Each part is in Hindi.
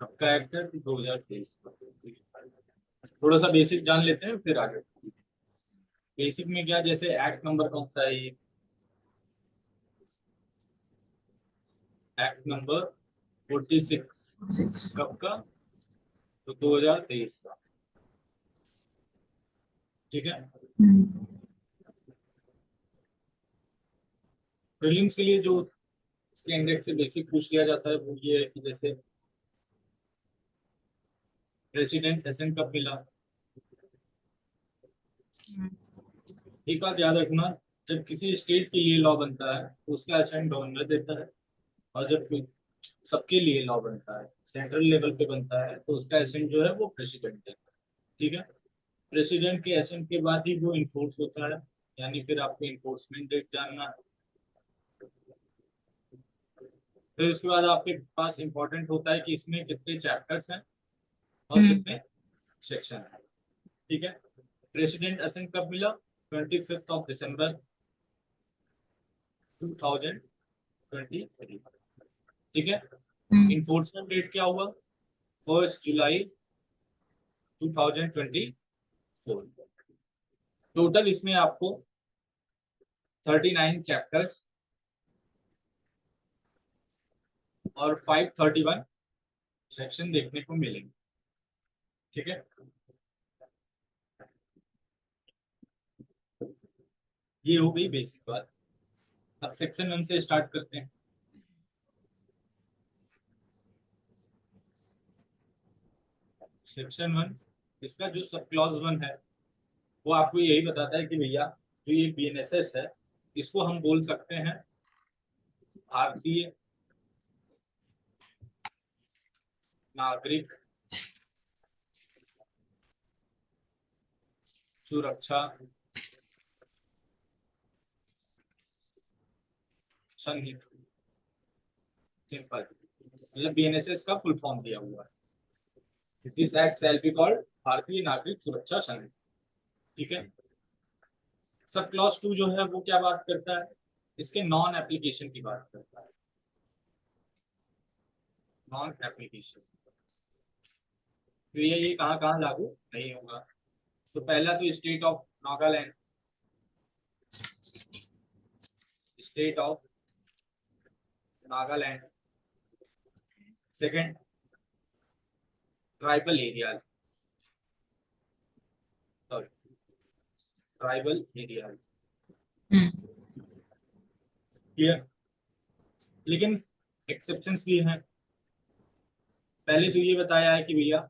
आपका एक्ट है 2023 का। थोड़ा सा बेसिक जान लेते हैं फिर आगे। बेसिक में क्या, जैसे एक्ट नंबर कौन सा है ये, एक्ट नंबर 46 कब का, तो 2023 का। ठीक है। प्रीलिम्स के लिए जो इसके इंडेक्स से बेसिक पूछ लिया जाता है वो ये है कि जैसे प्रेसिडेंट एसेंट कब मिला। एक बात याद रखना, जब किसी स्टेट के लिए लॉ बनता है तो उसका एसेंट गवर्नर देता है, और जब सबके लिए लॉ बनता है, सेंट्रल लेवल पे बनता है, तो उसका एसेंट जो है वो प्रेसिडेंट देता है। ठीक है। प्रेसिडेंट के एसेंट के बाद ही वो इन्फोर्स होता है, यानी फिर आपको इन्फोर्समेंट डेट जानना है। फिर उसके बाद आपके पास इंपॉर्टेंट होता है कि इसमें कितने चैप्टर्स हैं और कितने सेक्शन है। ठीक है। प्रेसिडेंट एसेंट कब मिला, 25 दिसंबर 2023। ठीक है। इन्फोर्समेंट डेट क्या हुआ, 1 जुलाई 2024। टोटल इसमें आपको 39 चैप्टर्स और 531 सेक्शन देखने को मिलेंगे। ठीक है। ये हो गई बेसिक बात। अब सेक्शन 1 से स्टार्ट करते हैं। सेक्शन 1, इसका जो सब क्लॉज 1 है वो आपको यही बताता है कि भैया जो ये बीएनएसएस है इसको हम बोल सकते हैं भारतीय नागरिक सुरक्षा संघ। सिंपल, मतलब बीएनएसएस का फुल फॉर्म दिया हुआ है, this act shall be called भारतीय नागरिक सुरक्षा संघ। ठीक है। सब क्लॉज 2 जो है वो क्या बात करता है, इसके नॉन एप्लीकेशन की बात करता है। नॉन एप्लीकेशन तो ये कहाँ कहाँ लागू नहीं होगा। तो पहला तो state of Nagaland, state of Nagaland. Second, tribal areas, sorry tribal areas. Clear. लेकिन एक्सेप्शंस भी हैं। पहले तो ये बताया है कि भैया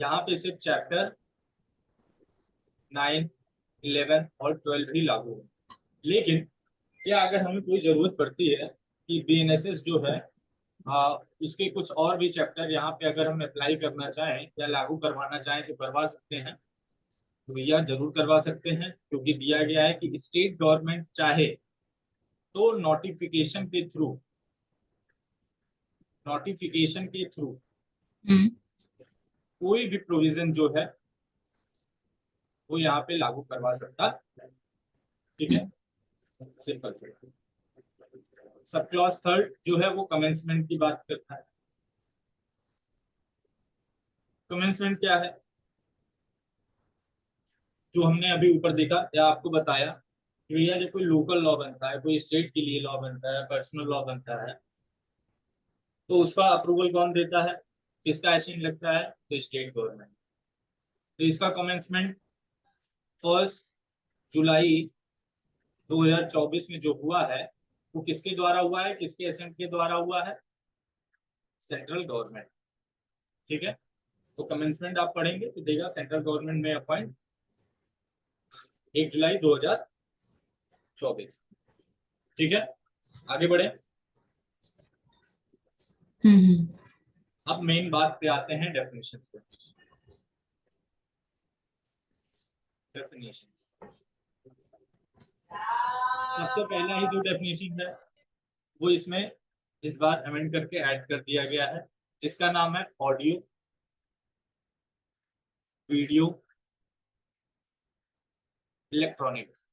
यहाँ पे सिर्फ चैप्टर 9, 11 और 12 ही लागू है। लेकिन क्या अगर हमें कोई जरूरत पड़ती है कि बीएनएसएस जो है उसके कुछ और भी चैप्टर यहाँ पे अगर हम अप्लाई करना चाहें या लागू करवाना चाहें तो करवा सकते हैं। तो भैया जरूर करवा सकते हैं, क्योंकि दिया गया है कि स्टेट गवर्नमेंट चाहे तो नोटिफिकेशन के थ्रू कोई भी प्रोविजन जो है वो यहाँ पे लागू करवा सकता है। ठीक है। सिंपल। सब क्लॉज 3 जो है वो कमेंसमेंट की बात करता है। कमेंसमेंट क्या है, जो हमने अभी ऊपर देखा या आपको बताया कि भैया जब कोई लोकल लॉ बनता है, कोई स्टेट के लिए लॉ बनता है, पर्सनल लॉ बनता है, तो उसका अप्रूवल कौन देता है, किसका एसेंट लगता है, तो स्टेट गवर्नमेंट। तो इसका कमेंसमेंट 1 जुलाई 2024 में जो हुआ है वो किसके द्वारा हुआ है, किसके एसेंट के द्वारा हुआ है, सेंट्रल गवर्नमेंट। ठीक है। तो कमेंसमेंट आप पढ़ेंगे तो देगा सेंट्रल गवर्नमेंट में अपॉइंट 1 जुलाई 2024। ठीक है। आगे बढ़े। अब मेन बात पे आते हैं डेफिनेशन पे। डेफिनेशन सबसे पहला ही जो डेफिनेशन है वो इसमें इस बार अमेंड करके ऐड कर दिया गया है, जिसका नाम है ऑडियो वीडियो इलेक्ट्रॉनिक्स।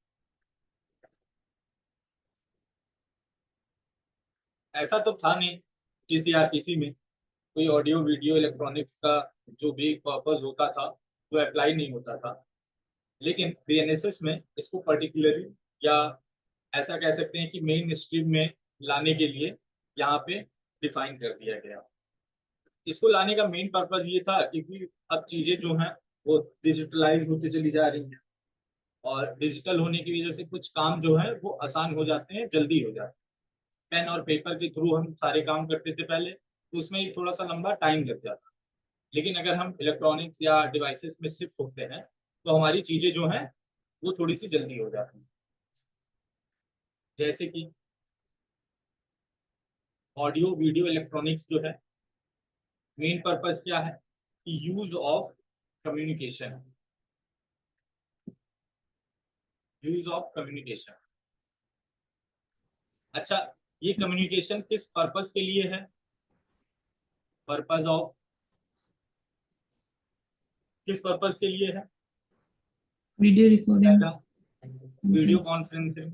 ऐसा तो था नहीं सीसीआरपीसी में कोई ऑडियो वीडियो इलेक्ट्रॉनिक्स का जो भी पर्पज होता था वो अप्लाई नहीं होता था, लेकिन बीएनएसएस में इसको पर्टिकुलरली या ऐसा कह सकते हैं कि मेन स्ट्रीम में लाने के लिए यहाँ पे डिफाइन कर दिया गया। इसको लाने का मेन पर्पज ये था क्योंकि अब चीजें जो हैं वो डिजिटलाइज होती चली जा रही हैं, और डिजिटल होने की वजह से कुछ काम जो है वो आसान हो जाते हैं, जल्दी हो जाते हैं। पेन और पेपर के थ्रू हम सारे काम करते थे पहले, तो उसमें थोड़ा सा लंबा टाइम लग जाता। लेकिन अगर हम इलेक्ट्रॉनिक्स या डिवाइसेस में शिफ्ट होते हैं तो हमारी चीजें जो हैं वो थोड़ी सी जल्दी हो जाती हैं। जैसे कि ऑडियो वीडियो इलेक्ट्रॉनिक्स जो है, मेन पर्पस क्या है कि use of communication, use of communication. अच्छा, ये कम्युनिकेशन किस पर्पस के लिए है? पर्पस ऑफ, किस पर्पस के लिए है? वीडियो रिकॉर्डिंग, पहला video conferencing,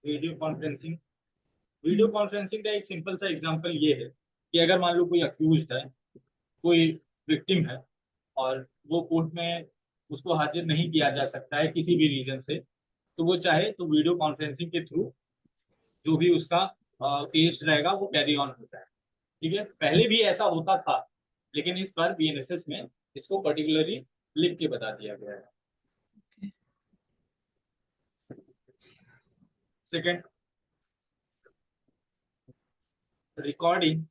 video conferencing. Video conferencing का एक सिंपल सा एग्जांपल ये है कि अगर मान लो कोई अक्यूज्ड है, कोई विक्टिम है, और वो कोर्ट में उसको हाजिर नहीं किया जा सकता है किसी भी रीजन से, तो वो चाहे तो वीडियो कॉन्फ्रेंसिंग के थ्रू जो भी उसका केस रहेगा वो कैरी ऑन हो जाए। ठीक है, पहले भी ऐसा होता था, लेकिन इस बार बीएनएसएस में इसको पर्टिकुलरली लिख के बता दिया गया है। Second, recording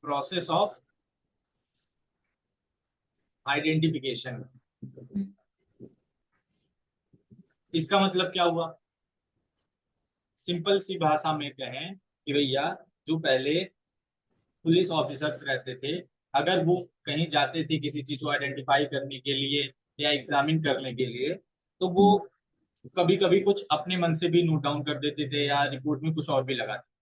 process of identification. इसका मतलब क्या हुआ? सिंपल सी भाषा में कहें कि भैया जो पहले पुलिस ऑफिसर्स रहते थे, अगर वो कहीं जाते थे किसी चीज को आइडेंटिफाई करने के लिए या एग्जामिन करने के लिए, तो वो कभी कभी कुछ अपने मन से भी नोट डाउन कर देते थे या रिपोर्ट में कुछ और भी लगाते।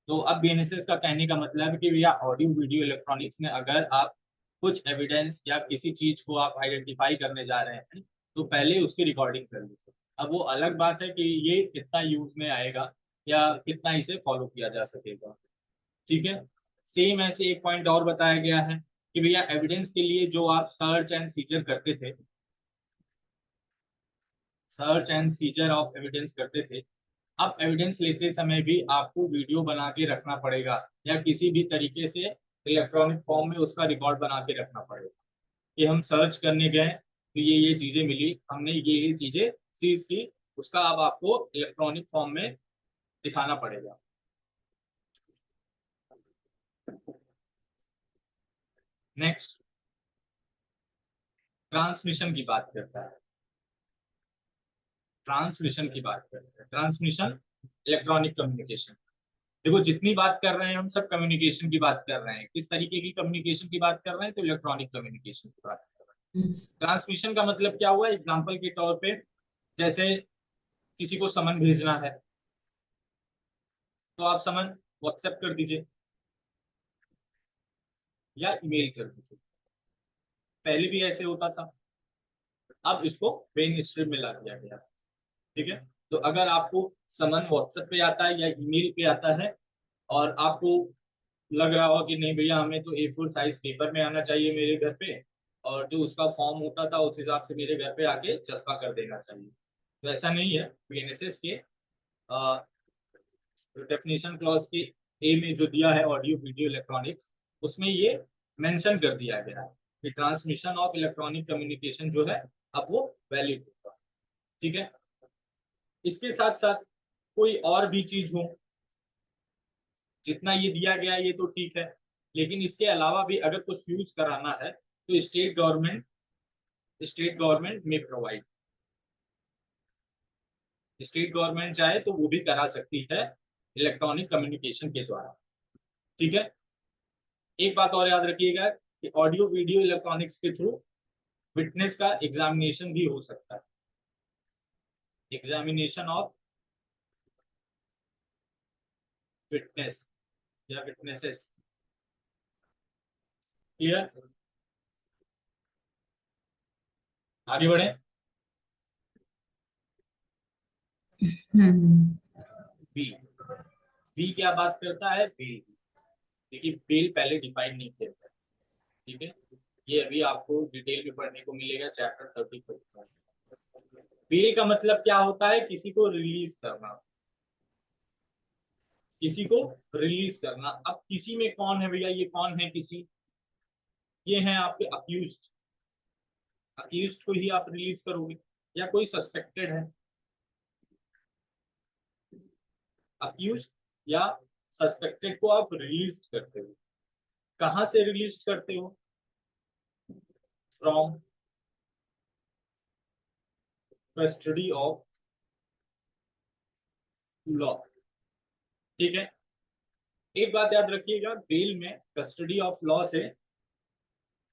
तो अब बीएनएसएस का कहने का मतलब है कि भैया ऑडियो वीडियो इलेक्ट्रॉनिक्स में अगर आप कुछ एविडेंस या किसी चीज को आप आइडेंटिफाई करने जा रहे हैं तो पहले उसकी रिकॉर्डिंग कर लीजिए। अब वो अलग बात है कि ये कितना यूज में आएगा या कितना इसे फॉलो किया जा सकेगा। ठीक है, सेम ऐसे एक पॉइंट और बताया गया है कि भैया एविडेंस के लिए जो आप सर्च एंड सीजर करते थे, search and seizure of evidence करते थे, अब एविडेंस लेते समय भी आपको वीडियो बना के रखना पड़ेगा या किसी भी तरीके से इलेक्ट्रॉनिक फॉर्म में उसका रिकॉर्ड बना के रखना पड़ेगा कि हम सर्च करने गए तो ये चीजें मिली, हमने ये चीजें सीज की, उसका अब आपको इलेक्ट्रॉनिक फॉर्म में दिखाना पड़ेगा। नेक्स्ट, ट्रांसमिशन की बात करता है। ट्रांसमिशन की बात करते हैं, ट्रांसमिशन इलेक्ट्रॉनिक कम्युनिकेशन। देखो जितनी बात कर रहे हैं हम सब कम्युनिकेशन की बात कर रहे हैं, किस तरीके की कम्युनिकेशन की बात कर रहे हैं? तो इलेक्ट्रॉनिक कम्युनिकेशन की बात कर रहे हैं। ट्रांसमिशन का मतलब क्या हुआ? एग्जाम्पल के तौर पे जैसे किसी को समन भेजना है तो आप समन व्हाट्सएप कर दीजिए या ईमेल कर दीजिए, पहले भी ऐसे होता था, अब इसको मेन स्ट्रीम में ला दिया गया। ठीक है, तो अगर आपको समन व्हाट्सएप पे आता है या ईमेल पे आता है और आपको लग रहा हो कि नहीं भैया हमें तो A4 साइज पेपर में आना चाहिए मेरे घर पे, और जो उसका फॉर्म होता था उस हिसाब से मेरे घर पे आके चस्पा कर देना चाहिए, तो ऐसा नहीं है। बीएनएसएस के डेफिनेशन क्लॉज के ए में जो दिया है ऑडियो वीडियो इलेक्ट्रॉनिक्स, उसमें ये मेंशन कर दिया गया है कि ट्रांसमिशन ऑफ इलेक्ट्रॉनिक कम्युनिकेशन जो है अब वो वैलिड होगा। ठीक है, इसके साथ साथ कोई और भी चीज हो, जितना ये दिया गया ये तो ठीक है, लेकिन इसके अलावा भी अगर कुछ यूज कराना है तो स्टेट गवर्नमेंट में प्रोवाइड, स्टेट गवर्नमेंट चाहे तो वो भी करा सकती है इलेक्ट्रॉनिक कम्युनिकेशन के द्वारा। ठीक है, एक बात और याद रखिएगा कि ऑडियो वीडियो इलेक्ट्रॉनिक्स के थ्रू विटनेस का एग्जामिनेशन भी हो सकता है, एग्जामिनेशन ऑफ विटनेस या विटनेसेस। क्लियर? आगे बढ़े। बी, बी क्या बात करता है? बेल। देखिए बेल पहले डिफाइन नहीं किया था, ठीक है, ये अभी आपको डिटेल में पढ़ने को मिलेगा चैप्टर 34। बेल का मतलब क्या होता है? किसी को रिलीज करना, किसी को रिलीज करना। अब किसी में कौन है भैया? ये कौन है किसी? ये हैं आपके अक्यूज्ड। अक्यूज्ड को ही आप रिलीज करोगे, या कोई सस्पेक्टेड है। अक्यूज्ड या सस्पेक्टेड को आप रिलीज करते हो। कहां से रिलीज करते हो? From custody of law. ठीक है, एक बात याद रखिएगा, बेल में कस्टडी ऑफ लॉ से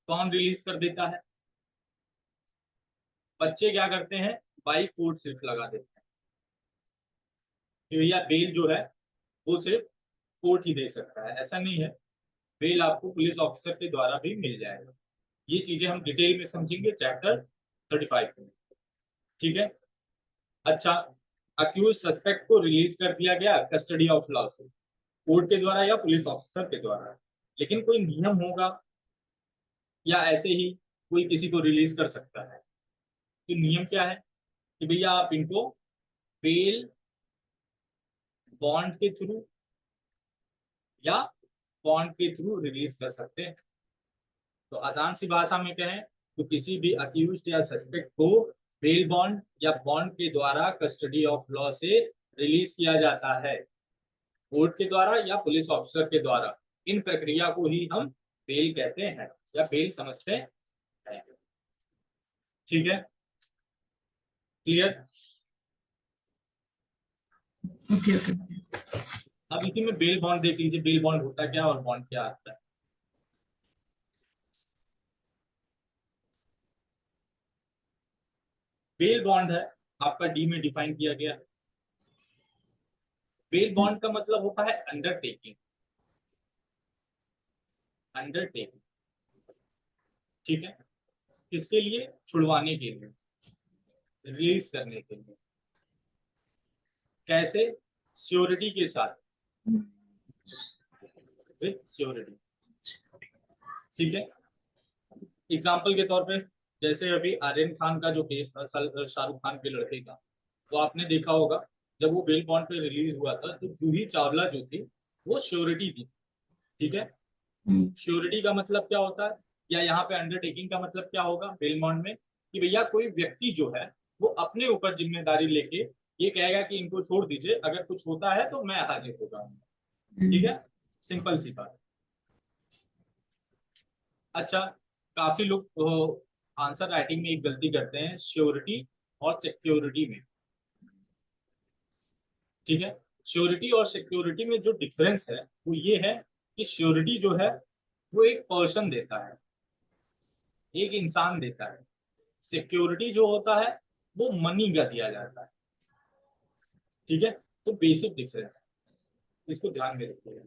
कौन रिलीज कर देता है? बच्चे क्या करते हैं? बाई कोर्ट सिर्फ लगा देते हैं कि भैया बेल जो है वो सिर्फ कोर्ट ही दे सकता है। ऐसा नहीं है, बेल आपको पुलिस ऑफिसर के द्वारा भी मिल जाएगा। ये चीजें हम डिटेल में समझेंगे चैप्टर 35 में। ठीक है, अच्छा, अक्यूज सस्पेक्ट को रिलीज कर दिया गया कस्टडी ऑफ लॉ से, कोर्ट के द्वारा या पुलिस ऑफिसर के द्वारा। लेकिन कोई नियम होगा या ऐसे ही कोई किसी को रिलीज कर सकता है? तो नियम क्या है कि भैया आप इनको बेल बॉन्ड के थ्रू या बॉन्ड के थ्रू रिलीज कर सकते हैं। तो आसान सी भाषा में कहें तो किसी भी अक्यूज्ड या सस्पेक्ट को बेल बॉन्ड या बॉन्ड के द्वारा कस्टडी ऑफ लॉ से रिलीज किया जाता है, कोर्ट के द्वारा या पुलिस ऑफिसर के द्वारा। इन प्रक्रिया को ही हम बेल कहते हैं या बेल समझते हैं। ठीक है, क्लियर? Okay okay. अब इसी में बेल बॉन्ड देख लीजिए, बेल बॉन्ड होता क्या और बॉन्ड क्या आता है। बेल बॉन्ड है आपका डी में डिफाइन किया गया। बेल बॉन्ड का मतलब होता है अंडरटेकिंग, अंडरटेकिंग। ठीक है, किसके लिए? छुड़वाने के लिए, रिलीज करने के लिए। कैसे? श्योरिटी के साथ, विथ श्योरिटी। ठीक है, एग्जाम्पल के तौर पे जैसे अभी आर्यन खान का जो केस था शाहरुख खान के लड़के का, तो आपने देखा होगा जब वो बेल बॉन्ड पे रिलीज हुआ था तो जूही चावला जो थी वो श्योरिटी थी। ठीक है, श्योरिटी का मतलब क्या होता है, या यहाँ पे अंडरटेकिंग का मतलब क्या होगा बेल बॉन्ड में? कि भैया कोई व्यक्ति जो है वो अपने ऊपर जिम्मेदारी लेके ये कहेगा कि इनको छोड़ दीजिए, अगर कुछ होता है तो मैं हाजिर हो जाऊंगा। ठीक है, सिंपल सी बात। अच्छा, काफी लोग आंसर राइटिंग में एक गलती करते हैं श्योरिटी और सिक्योरिटी में। ठीक है, श्योरिटी और सिक्योरिटी में जो डिफरेंस है वो ये है कि श्योरिटी जो है वो एक पर्सन देता है, एक इंसान देता है। सिक्योरिटी जो होता है वो मनी का दिया जाता है। ठीक है, तो बेसिक डिफरेंस, इसको ध्यान में रखिएगा।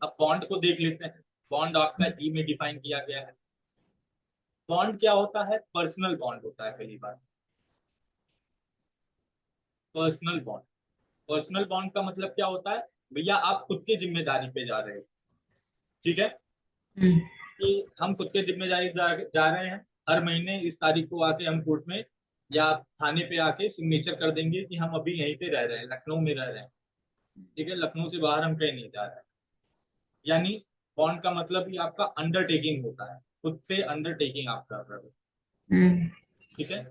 अब बॉन्ड को देख लेते हैं। बॉन्ड आपका ई में डिफाइन किया गया है। बॉन्ड क्या होता है? पर्सनल बॉन्ड होता है पहली बात। पर्सनल बॉन्ड, पर्सनल बॉन्ड का मतलब क्या होता है? भैया आप खुद की जिम्मेदारी पे जा रहे हो। ठीक है, कि हम खुद के जिम्मेदारी जा रहे हैं, हर महीने इस तारीख को आके हम कोर्ट में या थाने पे आके सिग्नेचर कर देंगे कि हम अभी यहीं पे रह रहे हैं, लखनऊ में रह रहे हैं। ठीक है, लखनऊ से बाहर हम कहीं नहीं जा रहे हैं। यानी बॉन्ड का मतलब ही आपका अंडरटेकिंग होता है, खुद से अंडरटेकिंग आप कर रहे हो। ठीक है,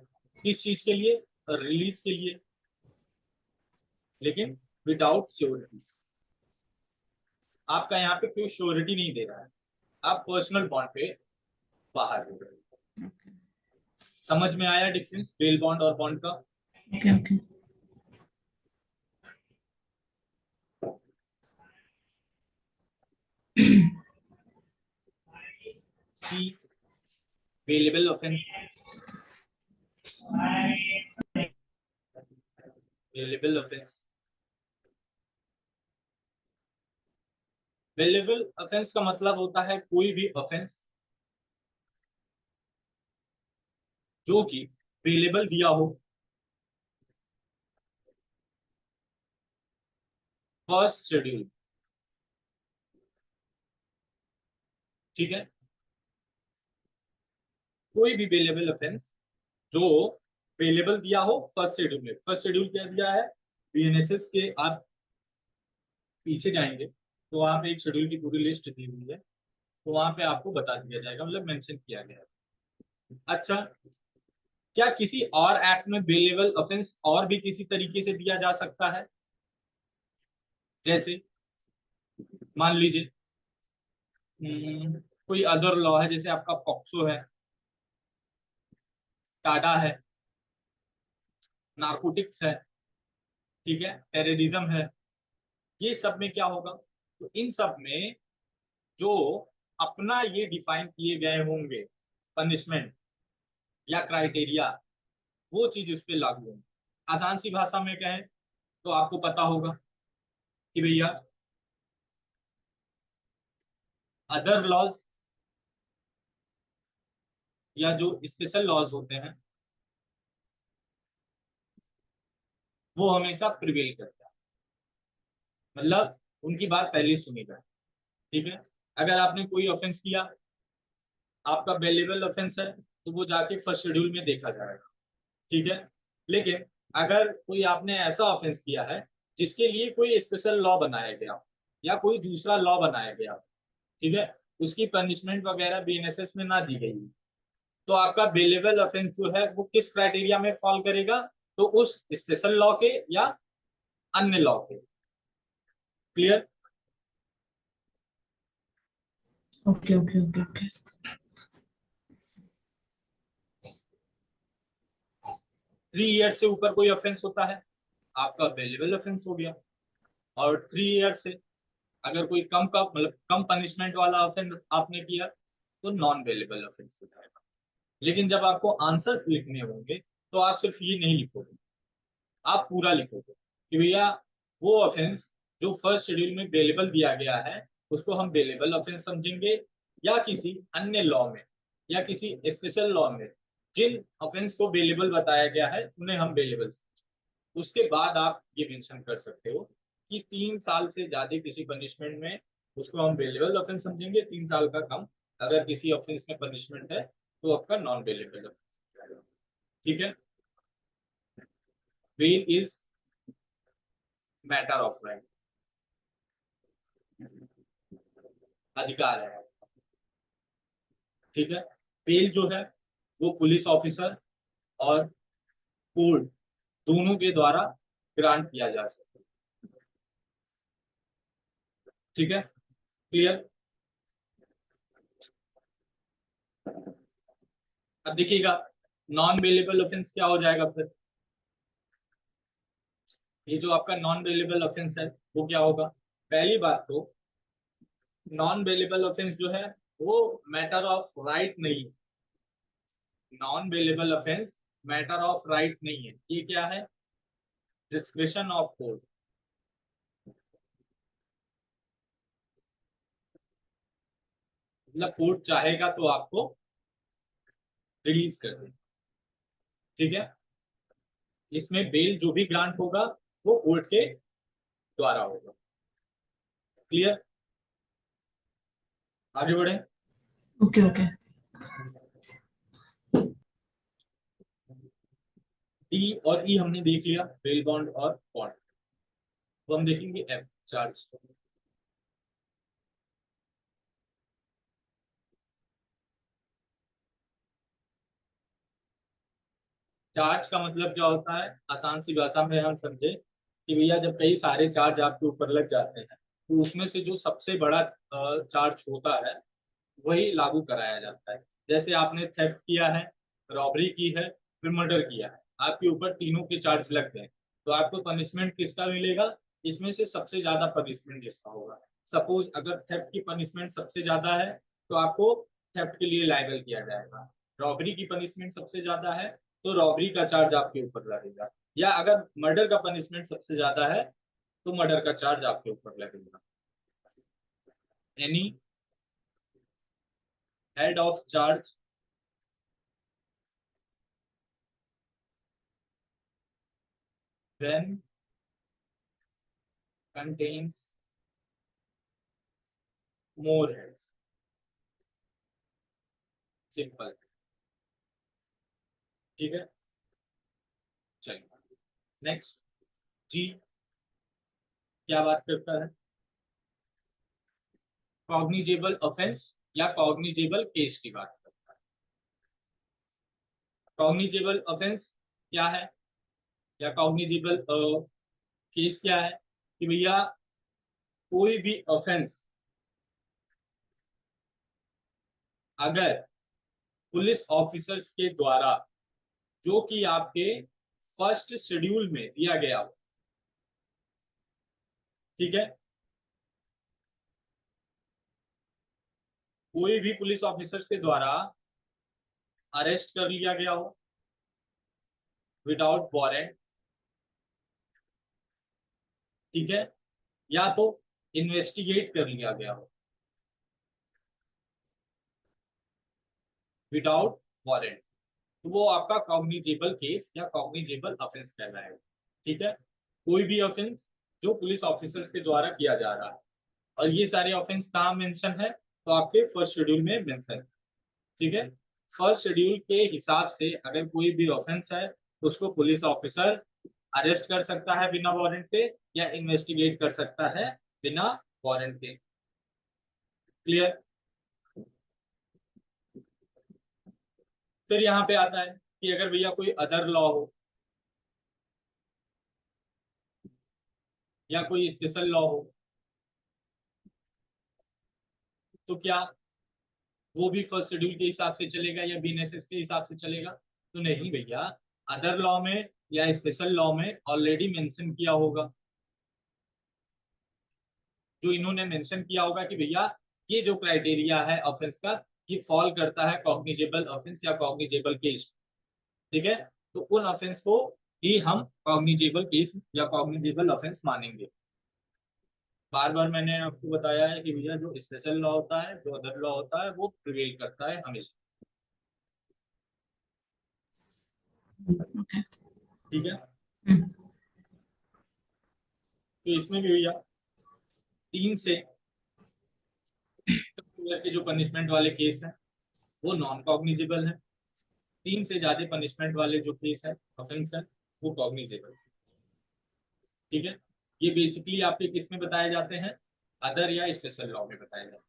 किस चीज के लिए? रिलीज के लिए, लेकिन विदाउट श्योरिटी। आपका यहाँ पे कोई श्योरिटी नहीं दे रहा है, आप पर्सनल बॉन्ड पे बाहर हो रहे हो। समझ में आया डिफरेंस बेल बॉन्ड और बॉन्ड का? Okay okay. See, bailable offence. Bailable offence. Bailable offence का मतलब होता है कोई भी ऑफेंस जो कि बेलेबल दिया हो फर्स्ट शेड्यूल। ठीक है, कोई भी बेलेबल ऑफेंस जो बेलेबल दिया हो फर्स्ट शेड्यूल में। फर्स्ट शेड्यूल क्या दिया है, बीएनएसएस के आप पीछे जाएंगे तो वहां पे एक शेड्यूल की पूरी लिस्ट दी हुई है, तो वहां पे आपको बता दिया जाएगा, मतलब मेंशन किया गया है। अच्छा, क्या किसी और एक्ट में बेलेबल ऑफेंस और भी किसी तरीके से दिया जा सकता है? जैसे मान लीजिए कोई अदर लॉ है, जैसे आपका पॉक्सो है, टाडा है, नार्कोटिक्स है, ठीक है, टेररिज्म है। ये सब में क्या होगा, तो इन सब में जो अपना ये डिफाइन किए गए होंगे पनिशमेंट या क्राइटेरिया, वो चीज उस पर लागू होगी। आसान सी भाषा में कहें तो आपको पता होगा कि भैया अदर लॉज या जो स्पेशल लॉज होते हैं वो हमेशा प्रिवेल करता है, मतलब उनकी बात पहले सुनी जाए। ठीक है, अगर आपने कोई ऑफेंस किया, आपका बेलेबल ऑफेंस है, तो वो जाके फर्स्ट शेड्यूल में देखा जाएगा। ठीक है, लेकिन अगर कोई आपने ऐसा ऑफेंस किया है जिसके लिए कोई स्पेशल लॉ बनाया गया या कोई दूसरा लॉ बनाया गया, ठीक है, उसकी पनिशमेंट वगैरह बीएनएसएस में ना दी गई, तो आपका बेलेबल ऑफेंस जो है वो किस क्राइटेरिया में फॉल करेगा, तो उस स्पेशल लॉ के या अन्य लॉ के। Clear? Okay okay okay okay. 3 year से ऊपर कोई ऑफेंस होता है, आपका बेलेबल ऑफेंस हो गया। और 3 ईयर से अगर कोई कम का मतलब कम पनिशमेंट वाला ऑफेंस आपने किया तो नॉन बेलेबल ऑफेंस हो जाएगा। लेकिन जब आपको आंसर लिखने होंगे तो आप सिर्फ ये नहीं लिखोगे, आप पूरा लिखोगे कि भैया वो ऑफेंस जो फर्स्ट शेड्यूल में बेलेबल दिया गया है उसको हम बेलेबल ऑफेंस समझेंगे, या किसी अन्य लॉ में या किसी स्पेशल लॉ में जिन ऑफेंस को बेलेबल बताया गया है उन्हें हम बेलेबल समझेंगे। उसके बाद आप ये मेंशन कर सकते हो कि 3 साल से ज्यादा किसी पनिशमेंट में उसको हम बेलेबल ऑफेंस समझेंगे, 3 साल का कम अगर किसी ऑफेंस में पनिशमेंट है तो आपका नॉन बेलेबल ऑफेंस। ठीक है, bail is matter of right, अधिकार है। ठीक है, बेल जो है वो पुलिस ऑफिसर और कोर्ट दोनों के द्वारा ग्रांट किया जा सकता है। ठीक है, क्लियर? अब देखिएगा नॉन बेलेबल ऑफेंस क्या हो जाएगा फिर। ये जो आपका नॉन बेलेबल ऑफेंस है वो क्या होगा, पहली बात तो नॉन बेलेबल ऑफेंस जो है वो मैटर ऑफ राइट नहीं है। Non bailable offence matter of right नहीं है, ये क्या है, डिस्क्रिशन ऑफ कोर्ट। मतलब कोर्ट चाहेगा तो आपको रिलीज कर दे। ठीक है, इसमें बेल जो भी ग्रांट होगा वो कोर्ट के द्वारा होगा। क्लियर? आगे बढ़े। Okay okay. डी और ई हमने देख लिया, बेल बॉन्ड और बॉन्ड। तो हम देखेंगे एफ, चार्ज। चार्ज का मतलब क्या होता है, आसान सी भाषा में हम समझे कि भैया जब कई सारे चार्ज आपके ऊपर लग जाते हैं तो उसमें से जो सबसे बड़ा चार्ज होता है वही लागू कराया जाता है। जैसे आपने थेफ्ट किया है, रॉबरी की है, फिर मर्डर किया है, आपके ऊपर तीनों के चार्ज लग गए, तो आपको पनिशमेंट किसका मिलेगा, इसमें से सबसे ज्यादा पनिशमेंट जिसका होगा। सपोज अगर थेफ्ट की पनिशमेंट सबसे ज्यादा है तो आपको थेफ्ट के लिए लायबल किया जाएगा। रॉबरी की पनिशमेंट सबसे ज्यादा है तो रॉबरी का चार्ज आपके ऊपर लगेगा। या अगर मर्डर का पनिशमेंट सबसे ज्यादा है तो मर्डर का चार्ज आपके ऊपर लगेगा। Any head of charge when contains more heads। Simple, ठीक है। चलिए नेक्स्ट, जी क्या बात करता है, कॉग्निजेबल ऑफेंस या कॉग्निजेबल केस की बात करता है। कॉग्निजेबल ऑफेंस क्या है या कॉग्निजेबल केस क्या है कि भैया कोई भी ऑफेंस अगर पुलिस ऑफिसर्स के द्वारा जो कि आपके फर्स्ट शेड्यूल में दिया गया हो, ठीक है, कोई भी पुलिस ऑफिसर्स के द्वारा अरेस्ट कर लिया गया हो विदाउट वारंट, ठीक है, या तो इन्वेस्टिगेट कर लिया गया हो विदाउट वारंट, तो वो आपका कॉग्निजेबल केस या कॉग्निजेबल ऑफेंस कहलाएगा। ठीक है, कोई भी ऑफेंस जो पुलिस ऑफिसर्स के द्वारा किया जा रहा है, और ये सारे ऑफेंस कहाँ मेंशन है, तो आपके फर्स्ट शेड्यूल में मेंशन है। ठीक है, फर्स्ट शेड्यूल के हिसाब से अगर कोई भी ऑफेंस है तो उसको पुलिस ऑफिसर अरेस्ट कर सकता है बिना वारंट के या इन्वेस्टिगेट कर सकता है बिना वारंट के। क्लियर। फिर यहाँ पे आता है कि अगर भैया कोई अदर लॉ हो या कोई स्पेशल लॉ हो तो क्या वो भी फर्स्ट शेड्यूल के हिसाब से चलेगा या बीएनएसएस के हिसाब से चलेगा, तो नहीं भैया, अदर लॉ में या स्पेशल लॉ में ऑलरेडी मेंशन किया होगा, जो इन्होंने मेंशन किया होगा कि भैया ये जो क्राइटेरिया है ऑफेंस का ये फॉल करता है कॉग्निजेबल ऑफेंस या कॉग्निजेबल केस। ठीक है, तो उन ऑफेंस को ही हम कॉग्निजेबल केस या कॉग्निजेबल ऑफेंस मानेंगे। बार बार मैंने आपको बताया है कि भैया जो स्पेशल लॉ होता है, जो अदर लॉ होता है, वो प्रिवेल करता है हमेशा। ओके। ठीक है, तो इसमें भी भैया 3 से के जो पनिशमेंट वाले केस हैं वो नॉन कॉग्निजेबल है, 3 से ज्यादा पनिशमेंट वाले जो केस है ऑफेंस है वो कॉग्निजेबल। ठीक है, ये बेसिकली आपके किस में बताए जाते हैं, अदर या स्पेशल लॉ में बताए जाते हैं।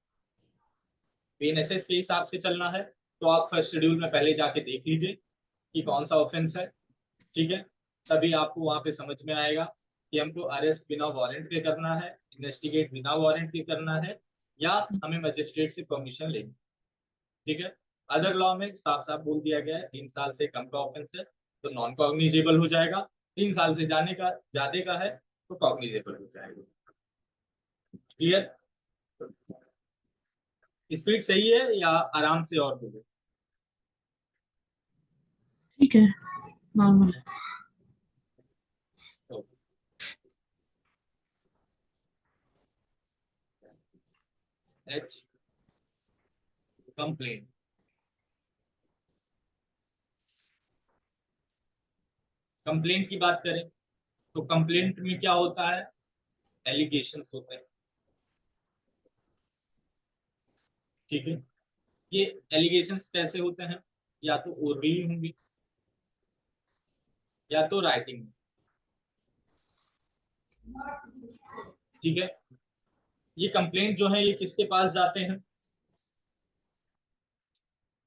बीएनएसएस के हिसाब से चलना है तो आप फर्स्ट शेड्यूल में पहले जाके देख लीजिए कि कौन सा ऑफेंस है। ठीक है, तभी आपको वहां पे समझ में आएगा कि हमको अरेस्ट बिना वारंट के करना है, इन्वेस्टिगेट बिना वारंट के करना है, या हमें मजिस्ट्रेट से परमिशन लेनी। ठीक है, अदर लॉ में साफ साफ बोल दिया गया है 3 साल से कम का ऑफेंस है तो नॉन कॉग्निजेबल हो जाएगा, 3 साल से जाने का ज्यादा का है तो कॉग्निजेबल हो जाएगा। क्लियर। स्पीड सही है या आराम से और बोले। ठीक है, नॉर्मल है। तो एच कंप्लेंट, कंप्लेंट की बात करें तो कंप्लेंट में क्या होता है, एलिगेशंस होते हैं। ठीक है, ये एलिगेशंस कैसे होते हैं, या तो ओरली होंगे या तो राइटिंग में। ठीक है, ये कंप्लेंट जो है ये किसके पास जाते हैं,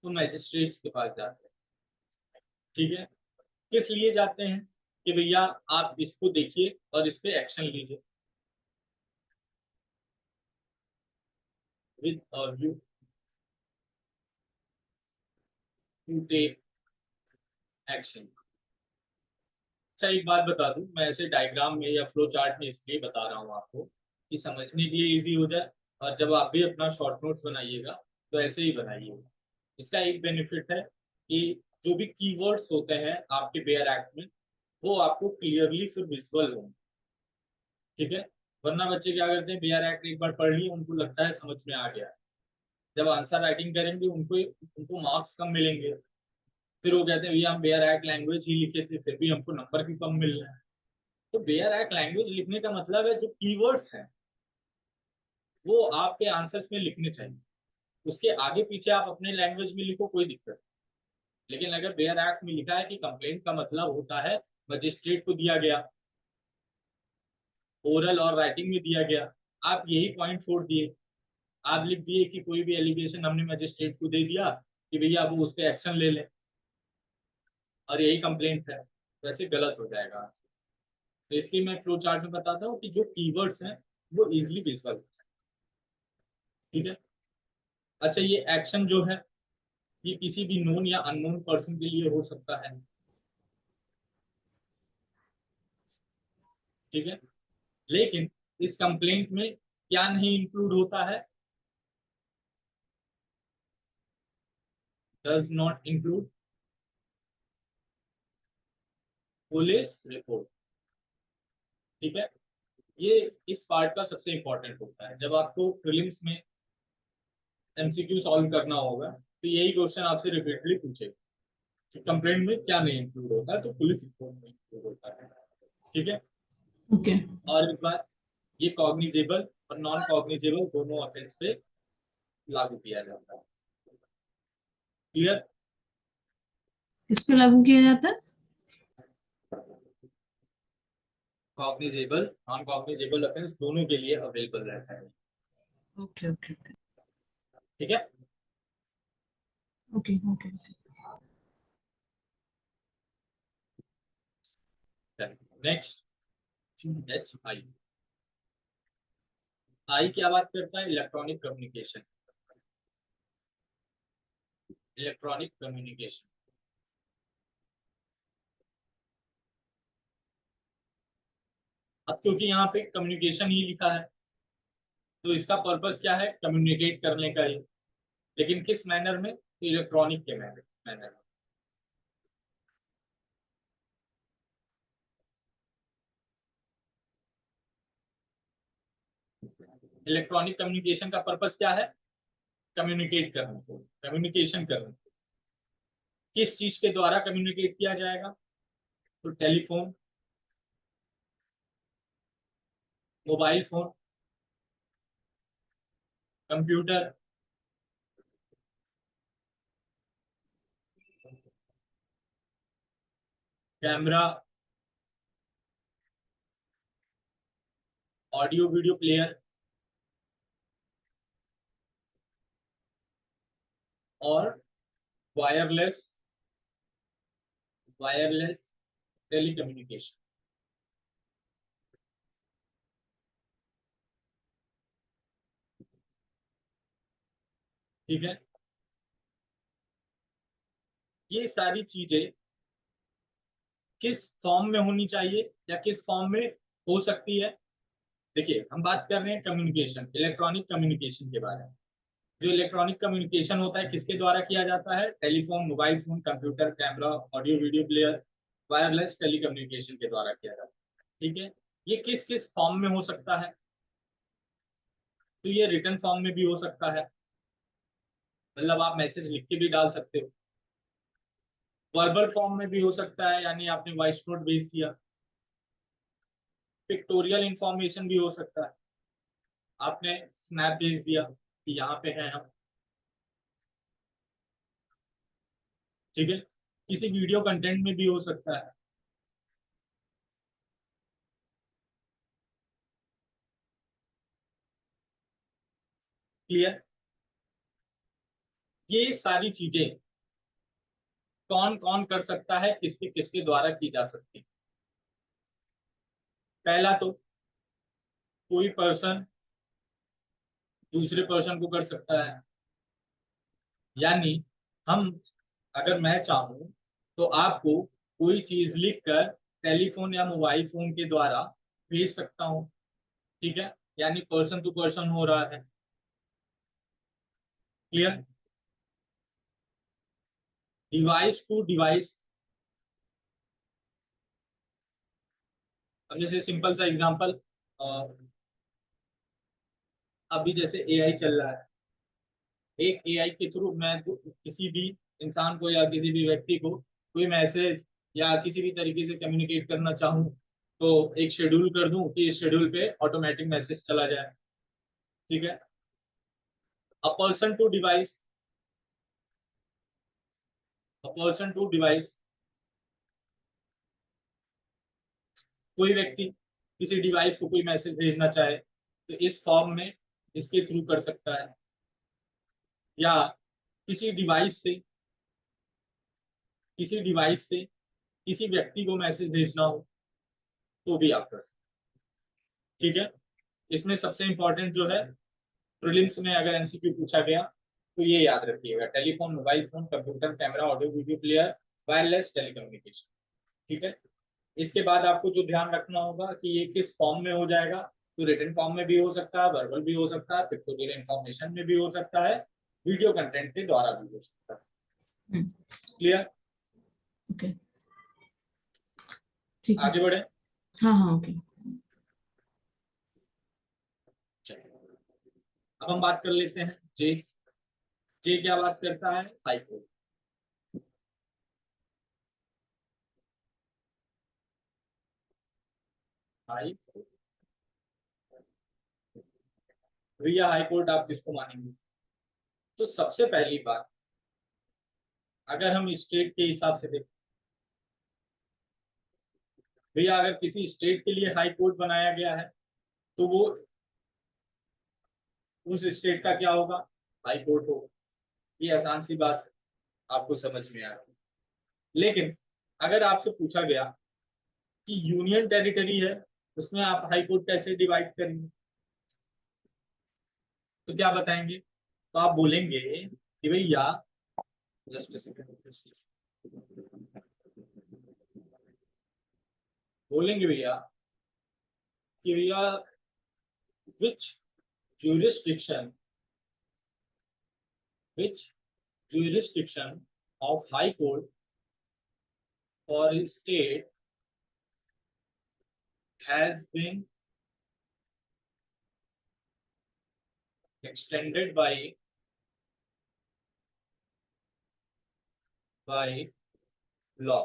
तो मैजिस्ट्रेट्स के पास जाते हैं। ठीक है, किस लिए जाते हैं कि भैया आप इसको देखिए और इस पे एक्शन लीजिए, with view to take action. अच्छा एक बात बता दूं, मैं ऐसे डायग्राम में या फ्लो चार्ट में इसलिए बता रहा हूँ आपको कि समझने के लिए इजी हो जाए, और जब आप भी अपना शॉर्ट नोट्स बनाइएगा तो ऐसे ही बनाइएगा। इसका एक बेनिफिट है कि जो भी कीवर्ड्स होते हैं आपके बेयर एक्ट में वो आपको क्लियरली फिर विजुअल हो। ठीक है, वरना बच्चे क्या करते हैं, BR एक्ट एक बार पढ़ लिए, उनको लगता है समझ में आ गया, जब आंसर राइटिंग करेंगे उनको उनको मार्क्स कम मिलेंगे, फिर वो कहते हैं भैया हम बेयर एक्ट लैंग्वेज ही लिखे थे फिर भी हमको नंबर भी कम मिल रहे हैं। तो बेयर एक्ट लैंग्वेज लिखने का मतलब है जो कीवर्ड्स हैं वो आपके आंसर्स में लिखने चाहिए, उसके आगे पीछे आप अपने लैंग्वेज में लिखो कोई दिक्कत नहीं। लेकिन अगर बेयर एक्ट में लिखा है कि कंप्लेंट का मतलब होता है मजिस्ट्रेट को दिया गया, ओरल और राइटिंग में दिया गया, आप यही पॉइंट छोड़ दिए, आप लिख दिए कि कोई भी एलिगेशन हमने मजिस्ट्रेट को दे दिया कि भैया अब वो उस पर एक्शन ले लें और यही कंप्लेंट है, वैसे गलत हो जाएगा। तो इसलिए मैं फ्लो चार्ट में बताता हूँ कि जो कीवर्ड्स हैं वो इजिली विजुअल। ठीक है, अच्छा ये एक्शन जो है ये किसी भी नोन या अननोन पर्सन के लिए हो सकता है। ठीक है, लेकिन इस कंप्लेंट में क्या नहीं इंक्लूड होता है, does not include police report. ठीक है, ये इस पार्ट का सबसे इंपॉर्टेंट होता है, जब आपको प्रीलिम्स में MCQ सॉल्व करना होगा तो यही क्वेश्चन आपसे रिपीटली पूछे कि कंप्लेंट में क्या नहीं इंक्लूड होता है, तो पुलिस रिपोर्ट में इंक्लूड होता है। ठीक है, ओके। और एक बात, ये कॉग्निजेबल और नॉन कॉग्निजेबल दोनों ऑफेंस पे लागू किया जाता है। क्लियर? किस पे लागू किया जाता है? कॉग्निजेबल नॉन कॉग्निजेबल ऑफेंस दोनों के लिए अवेलेबल रहता है। ओके ओके ओके ठीक है, ओके ओके। Next HI। आई क्या बात करता है, इलेक्ट्रॉनिक कम्युनिकेशन। इलेक्ट्रॉनिक कम्युनिकेशन, अब क्योंकि यहाँ पे कम्युनिकेशन ही लिखा है तो इसका पर्पस क्या है, कम्युनिकेट करने का ही, लेकिन किस मैनर में, तो इलेक्ट्रॉनिक के मैनर में। इलेक्ट्रॉनिक कम्युनिकेशन का पर्पस क्या है, कम्युनिकेट करने को, कम्युनिकेशन करने को। किस चीज के द्वारा कम्युनिकेट किया जाएगा, तो telephone, mobile phone, computer, camera, audio video player और वायरलेस वायरलेस टेलीकम्युनिकेशन। ठीक है, ये सारी चीजें किस फॉर्म में होनी चाहिए या किस फॉर्म में हो सकती है। देखिए हम बात कर रहे हैं कम्युनिकेशन, इलेक्ट्रॉनिक कम्युनिकेशन के बारे में। जो इलेक्ट्रॉनिक कम्युनिकेशन होता है किसके द्वारा किया जाता है, telephone, mobile phone, computer, camera, audio video player, wireless telecommunication के द्वारा किया जाता है। ठीक है, ये किस किस फॉर्म में हो सकता है, तो ये रिटर्न फॉर्म में भी हो सकता है, मतलब आप मैसेज लिख के भी डाल सकते हो। वर्बल फॉर्म में भी हो सकता है, यानी आपने वॉइस नोट भेज दिया। पिक्टोरियल इंफॉर्मेशन भी हो सकता है, आपने स्नैप भेज दिया कि यहाँ पे हैं हम। ठीक है, किसी वीडियो कंटेंट में भी हो सकता है। क्लियर? ये सारी चीजें कौन कौन कर सकता है, किसके किसके द्वारा की जा सकती है। पहला तो कोई पर्सन दूसरे पर्सन को कर सकता है, यानी हम, अगर मैं चाहूं तो आपको कोई चीज लिखकर टेलीफोन या मोबाइल फोन के द्वारा भेज सकता हूं। ठीक है, यानी पर्सन टू पर्सन हो रहा है। क्लियर? डिवाइस टू डिवाइस, अब जैसे सिंपल सा एग्जांपल, अभी जैसे एआई चल रहा है, एक एआई के थ्रू मैं किसी भी इंसान को या किसी भी व्यक्ति को कोई मैसेज या किसी भी तरीके से कम्युनिकेट करना चाहूँ, तो एक शेड्यूल कर दूं कि इस शेड्यूल पे ऑटोमेटिक मैसेज चला जाए। ठीक है। A person to devise, a person to devise, कोई व्यक्ति किसी डिवाइस को कोई मैसेज भेजना चाहे तो इस फॉर्म में इसके थ्रू कर सकता है, या किसी डिवाइस से किसी डिवाइस से किसी व्यक्ति को मैसेज भेजना हो तो भी आप कर सकते हैं। ठीक है। इसमें सबसे इंपॉर्टेंट जो है, प्रीलिम्स में अगर एमसीक्यू पूछा गया तो ये याद रखिएगा, telephone, mobile phone, computer, camera, audio video player, wireless telecommunication. ठीक है। इसके बाद आपको जो ध्यान रखना होगा कि ये किस फॉर्म में हो जाएगा, तो रिटन फॉर्म में भी हो सकता है, वर्बल भी हो सकता है, पिक्टोरियल इंफॉर्मेशन में भी हो सकता है, वीडियो कंटेंट के द्वारा भी हो सकता है। क्लियर? ओके, ठीक है। आगे बढ़े। हाँ हाँ, ओके। चलिए, अब हम बात कर लेते हैं जे। जे क्या बात करता है? High court. हाई कोर्ट, भैया हाई कोर्ट आप किसको मानेंगे? तो सबसे पहली बात, अगर हम स्टेट के हिसाब से देखें, भैया अगर किसी स्टेट के लिए हाई कोर्ट बनाया गया है तो वो उस स्टेट का क्या होगा? हाई कोर्ट होगा। ये आसान सी बात है, आपको समझ में आ रहा है। लेकिन अगर आपसे पूछा गया कि यूनियन टेरिटरी है, उसमें आप हाई कोर्ट कैसे डिवाइड करेंगे, तो क्या बताएंगे? तो आप बोलेंगे कि भैया, जस्ट सेकंड, बोलेंगे भैया कि भैया विच jurisdiction which jurisdiction of high court for a state has been extended by law।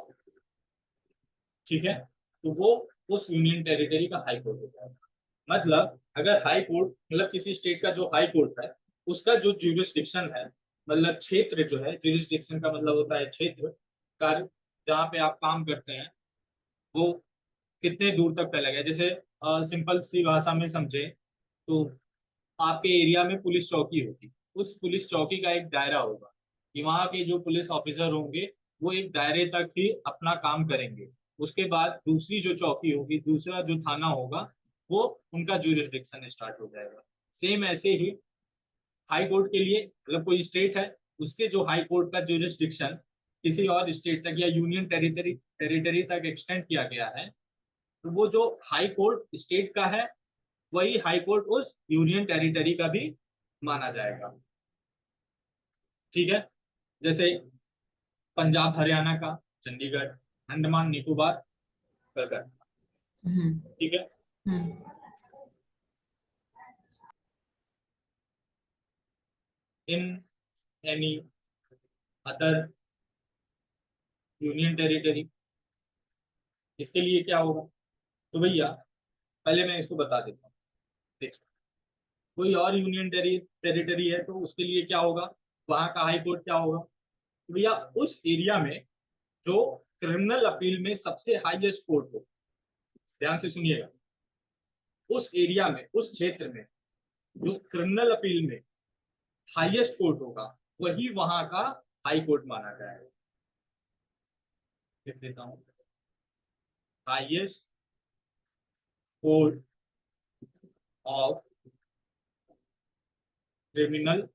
ठीक है। तो वो उस यूनियन टेरिटरी का हाई कोर्ट होता है। मतलब अगर हाई कोर्ट, मतलब किसी स्टेट का जो हाई कोर्ट है, उसका जो ज्यूरिस्डिक्शन है, मतलब क्षेत्र जो है, ज्यूरिस्डिक्शन का मतलब होता है क्षेत्र, कार्य, जहाँ पे आप काम करते हैं वो कितने दूर तक फैला गया। जैसे सिंपल सी भाषा में समझे तो आपके एरिया में पुलिस चौकी होगी, उस पुलिस चौकी का एक दायरा होगा कि वहाँ के जो पुलिस ऑफिसर होंगे वो एक दायरे तक ही अपना काम करेंगे। उसके बाद दूसरी जो चौकी होगी, दूसरा जो थाना होगा, वो उनका ज्यूरिस्डिक्शन स्टार्ट हो जाएगा। सेम ऐसे ही हाई कोर्ट के लिए, मतलब कोई स्टेट है, उसके जो हाई कोर्ट का ज्यूरिस्डिक्शन किसी और स्टेट तक या यूनियन टेरिटरी टेरिटरी तक एक्सटेंड किया गया है, तो वो जो हाई कोर्ट स्टेट का है, वही हाई कोर्ट उस यूनियन टेरिटरी का भी माना जाएगा। ठीक है। जैसे पंजाब हरियाणा का चंडीगढ़, अंडमान निकोबार कलकत्ता। हम्म। ठीक है। हम्म। In any other union territory, इसके लिए क्या होगा? तो भैया पहले मैं इसको बता देता हूँ। देखिए, कोई और यूनियन टेरिटरी है तो उसके लिए क्या होगा, वहां का हाई कोर्ट क्या होगा? तो भैया उस एरिया में जो क्रिमिनल अपील में सबसे हाईएस्ट कोर्ट हो, ध्यान से सुनिएगा, उस एरिया में, उस क्षेत्र में जो क्रिमिनल अपील में हाईएस्ट कोर्ट होगा, वही वहां का हाई कोर्ट माना जाएगा। लिख देता हूं, highest court of criminal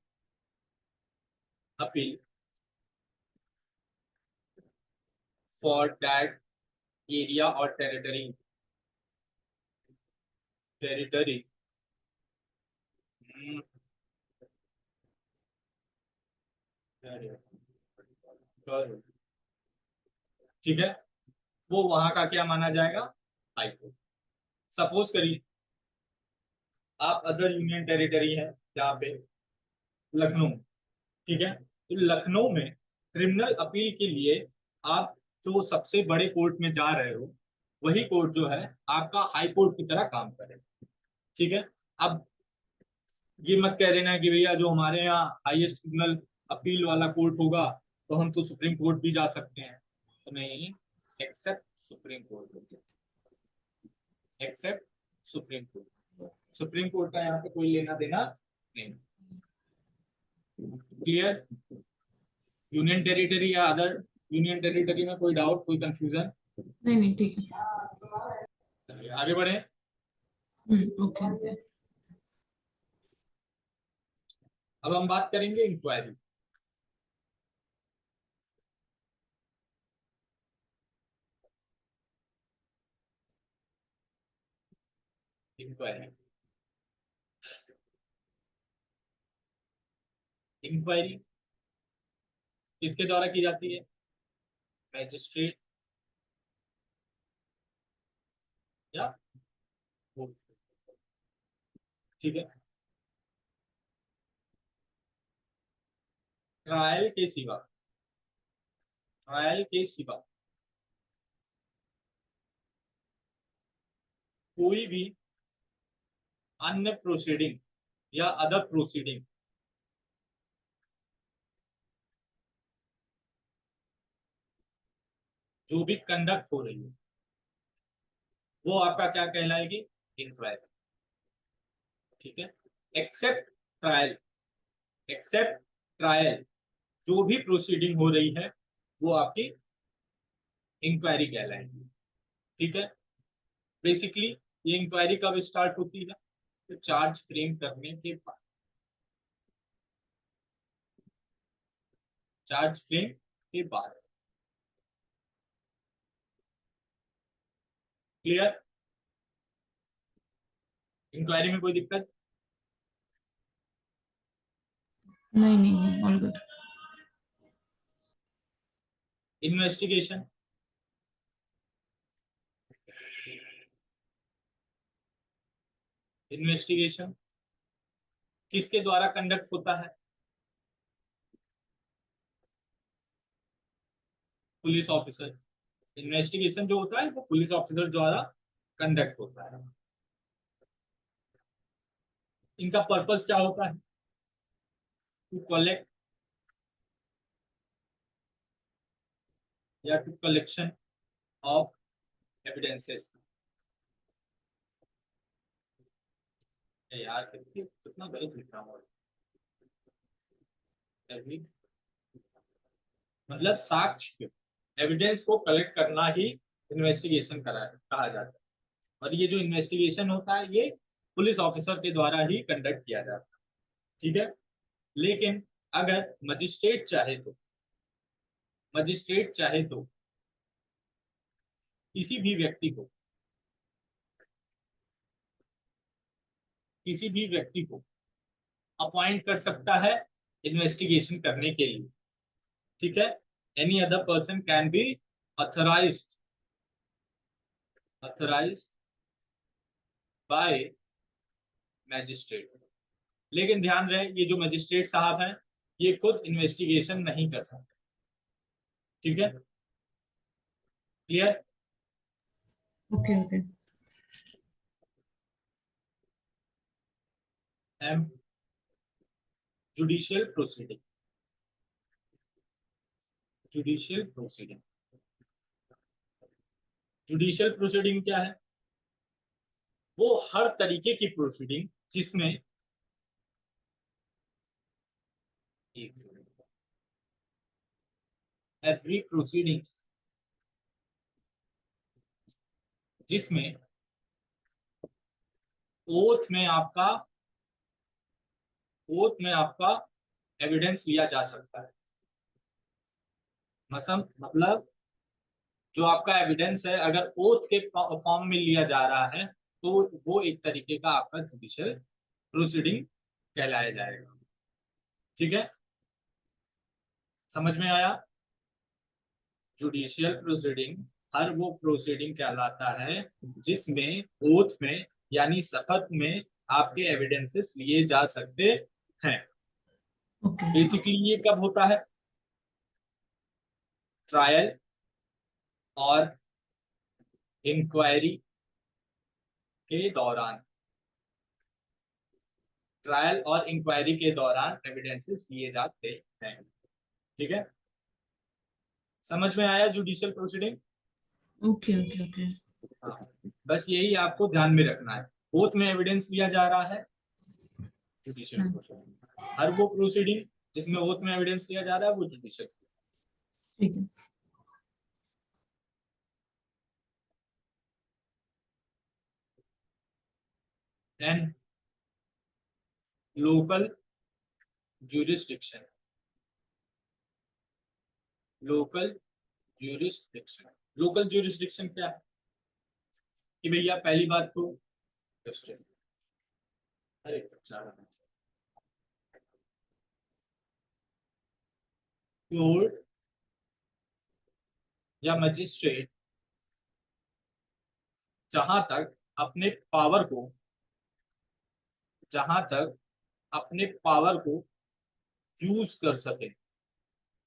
appeal for that area और टेरिटरी, टेरिटरी, ठीक है, वो वहां का क्या माना जाएगा? High court. सपोज करिए आप अदर यूनियन टेरिटरी है जहाँ पे लखनऊ, ठीक है, तो लखनऊ में क्रिमिनल अपील के लिए आप जो सबसे बड़े कोर्ट में जा रहे हो, वही कोर्ट जो है आपका हाई कोर्ट की तरह काम करे, ठीक है। अब ये मत कह देना कि भैया जो हमारे यहाँ हाईएस्ट क्रिमिनल अपील वाला कोर्ट होगा तो हम तो सुप्रीम कोर्ट भी जा सकते हैं, तो नहीं, except Supreme Court, except Supreme Court, Supreme Court का यहाँ पे कोई लेना देना नहीं। क्लियर? यूनियन टेरिटरी या अदर यूनियन टेरिटरी में कोई डाउट, कोई कंफ्यूजन? नहीं नहीं ठीक है। आगे बढ़े। Okay okay. अब हम बात करेंगे इंक्वायरी। इंक्वायरी, इंक्वायरी किसके द्वारा की जाती है? मैजिस्ट्रेट या कोर्ट, ठीक है। ट्रायल के सिवा, ट्रायल के सिवा कोई भी अन्य प्रोसीडिंग या अदर प्रोसीडिंग जो भी कंडक्ट हो रही है वो आपका क्या कहलाएगी? इंक्वायरी, ठीक है। एक्सेप्ट ट्रायल, एक्सेप्ट ट्रायल जो भी प्रोसीडिंग हो रही है वो आपकी इंक्वायरी कहलाएगी, ठीक है। बेसिकली ये इंक्वायरी कब स्टार्ट होती है? तो चार्ज फ्रेम करने के बाद, चार्ज फ्रेम के बाद। क्लियर? इंक्वायरी में कोई दिक्कत? नहीं नहीं नहीं ऑल गुड। इन्वेस्टिगेशन, इन्वेस्टिगेशन किसके द्वारा कंडक्ट होता है? Police officer. इन्वेस्टिगेशन जो होता है वो पुलिस ऑफिसर द्वारा कंडक्ट होता है। इनका पर्पस क्या होता है? टू कलेक्ट या टू कलेक्शन ऑफ एविडेंसेस। यार कितना गलत लिखा हुआ है, मतलब साक्ष्य, एविडेंस को कलेक्ट करना ही इन्वेस्टिगेशन कहा जाता है। और ये जो इन्वेस्टिगेशन होता है ये पुलिस ऑफिसर के द्वारा ही कंडक्ट किया जाता है, ठीक है। लेकिन अगर मजिस्ट्रेट चाहे तो, मजिस्ट्रेट चाहे तो किसी भी व्यक्ति को, किसी भी व्यक्ति को अपॉइंट कर सकता है इन्वेस्टिगेशन करने के लिए, ठीक है। Any other person can be authorised, authorised bye magistrate. लेकिन ध्यान रहे ये जो मजिस्ट्रेट साहब हैं ये खुद इन्वेस्टिगेशन नहीं कर सकते, ठीक है। Clear? Okay okay. M judicial proceeding, judicial proceeding, judicial proceeding क्या है? वो हर तरीके की प्रोसीडिंग जिसमें एवरी प्रोसीडिंग जिसमें ओथ में आपका, ओथ में आपका एविडेंस लिया जा सकता है। मतलब जो आपका एविडेंस है अगर ओथ के फॉर्म में लिया जा रहा है तो वो एक तरीके का आपका जुडिशियल प्रोसीडिंग कहलाया जाएगा, ठीक है। समझ में आया? जुडिशियल प्रोसीडिंग हर वो प्रोसीडिंग कहलाता है जिसमें ओथ में यानी शपथ में आपके एविडेंसेस लिए जा सकते हैं। ओके बेसिकली ये कब होता है? ट्रायल और इंक्वायरी के दौरान। ट्रायल और इंक्वायरी के दौरान एविडेंसेस लिए जाते हैं। ठीक है, समझ में आया judicial proceeding? Okay okay okay. हाँ, बस यही आपको ध्यान में रखना है। ओथ में एविडेंस लिया जा रहा है, जुडिशियल हाँ प्रोसीडिंग। हर वो प्रोसीडिंग जिसमें ओथ में एविडेंस लिया जा रहा है वो जुडिशियल। ठीक है। And local jurisdiction. Local jurisdiction. Local jurisdiction क्या है कि भैया पहली बात तो अरे कोर्ट या मजिस्ट्रेट जहां तक अपने पावर को जहां तक अपने पावर को यूज कर सके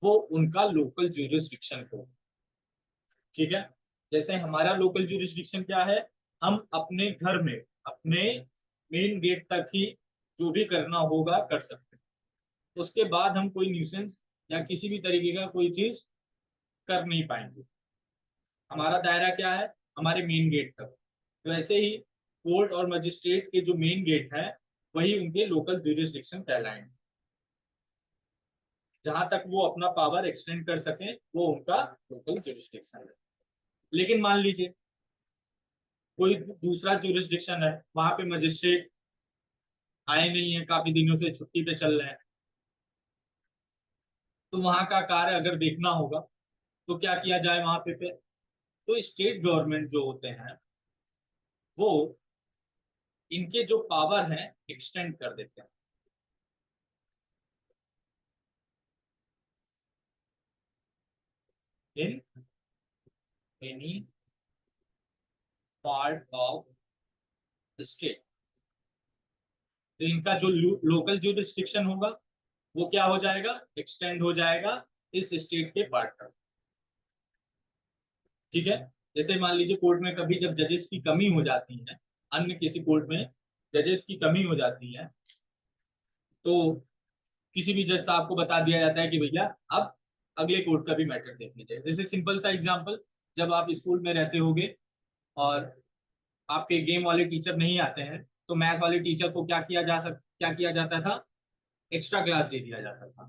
वो उनका लोकल ज्यूरिसडिक्शन हो। ठीक है, जैसे हमारा लोकल ज्यूरिसडिक्शन क्या है? हम अपने घर में अपने मेन गेट तक ही जो भी करना होगा कर सकते हैं। उसके बाद हम कोई न्यूसेंस या किसी भी तरीके का कोई चीज कर नहीं पाएंगे। हमारा दायरा क्या है? हमारे मेन गेट तक। तो ऐसे ही कोर्ट और मजिस्ट्रेट के जो मेन गेट है वही उनके लोकल ज्यूरिसडिक्शन कहलाएंगे। जहां तक वो अपना पावर एक्सटेंड कर सके वो उनका लोकल ज्यूरिसडिक्शन है। लेकिन मान लीजिए कोई दूसरा ज्यूरिसडिक्शन है, वहां पे मजिस्ट्रेट आए नहीं है, काफी दिनों से छुट्टी पे चल रहे हैं, तो वहां का कार्य अगर देखना होगा तो क्या किया जाए वहां पे फिर? तो स्टेट गवर्नमेंट जो होते हैं वो इनके जो पावर है एक्सटेंड कर देते हैं। In any part of state. तो इनका जो लोकल ज्यूरिसडिक्शन होगा वो क्या हो जाएगा? एक्सटेंड हो जाएगा इस स्टेट के पार्ट तक। ठीक है, जैसे मान लीजिए कोर्ट में कभी जब जजेस की कमी हो जाती है, अन्य किसी कोर्ट में जजेस की कमी हो जाती है, तो किसी भी जज साहब को बता दिया जाता है कि भैया अब अगले कोर्ट का भी मैटर देख लीजिए। जैसे सिंपल सा एग्जांपल, जब आप स्कूल में रहते होगे और आपके गेम वाले टीचर नहीं आते हैं, तो मैथ वाले टीचर को क्या किया जाता था? एक्स्ट्रा क्लास दे दिया जाता था।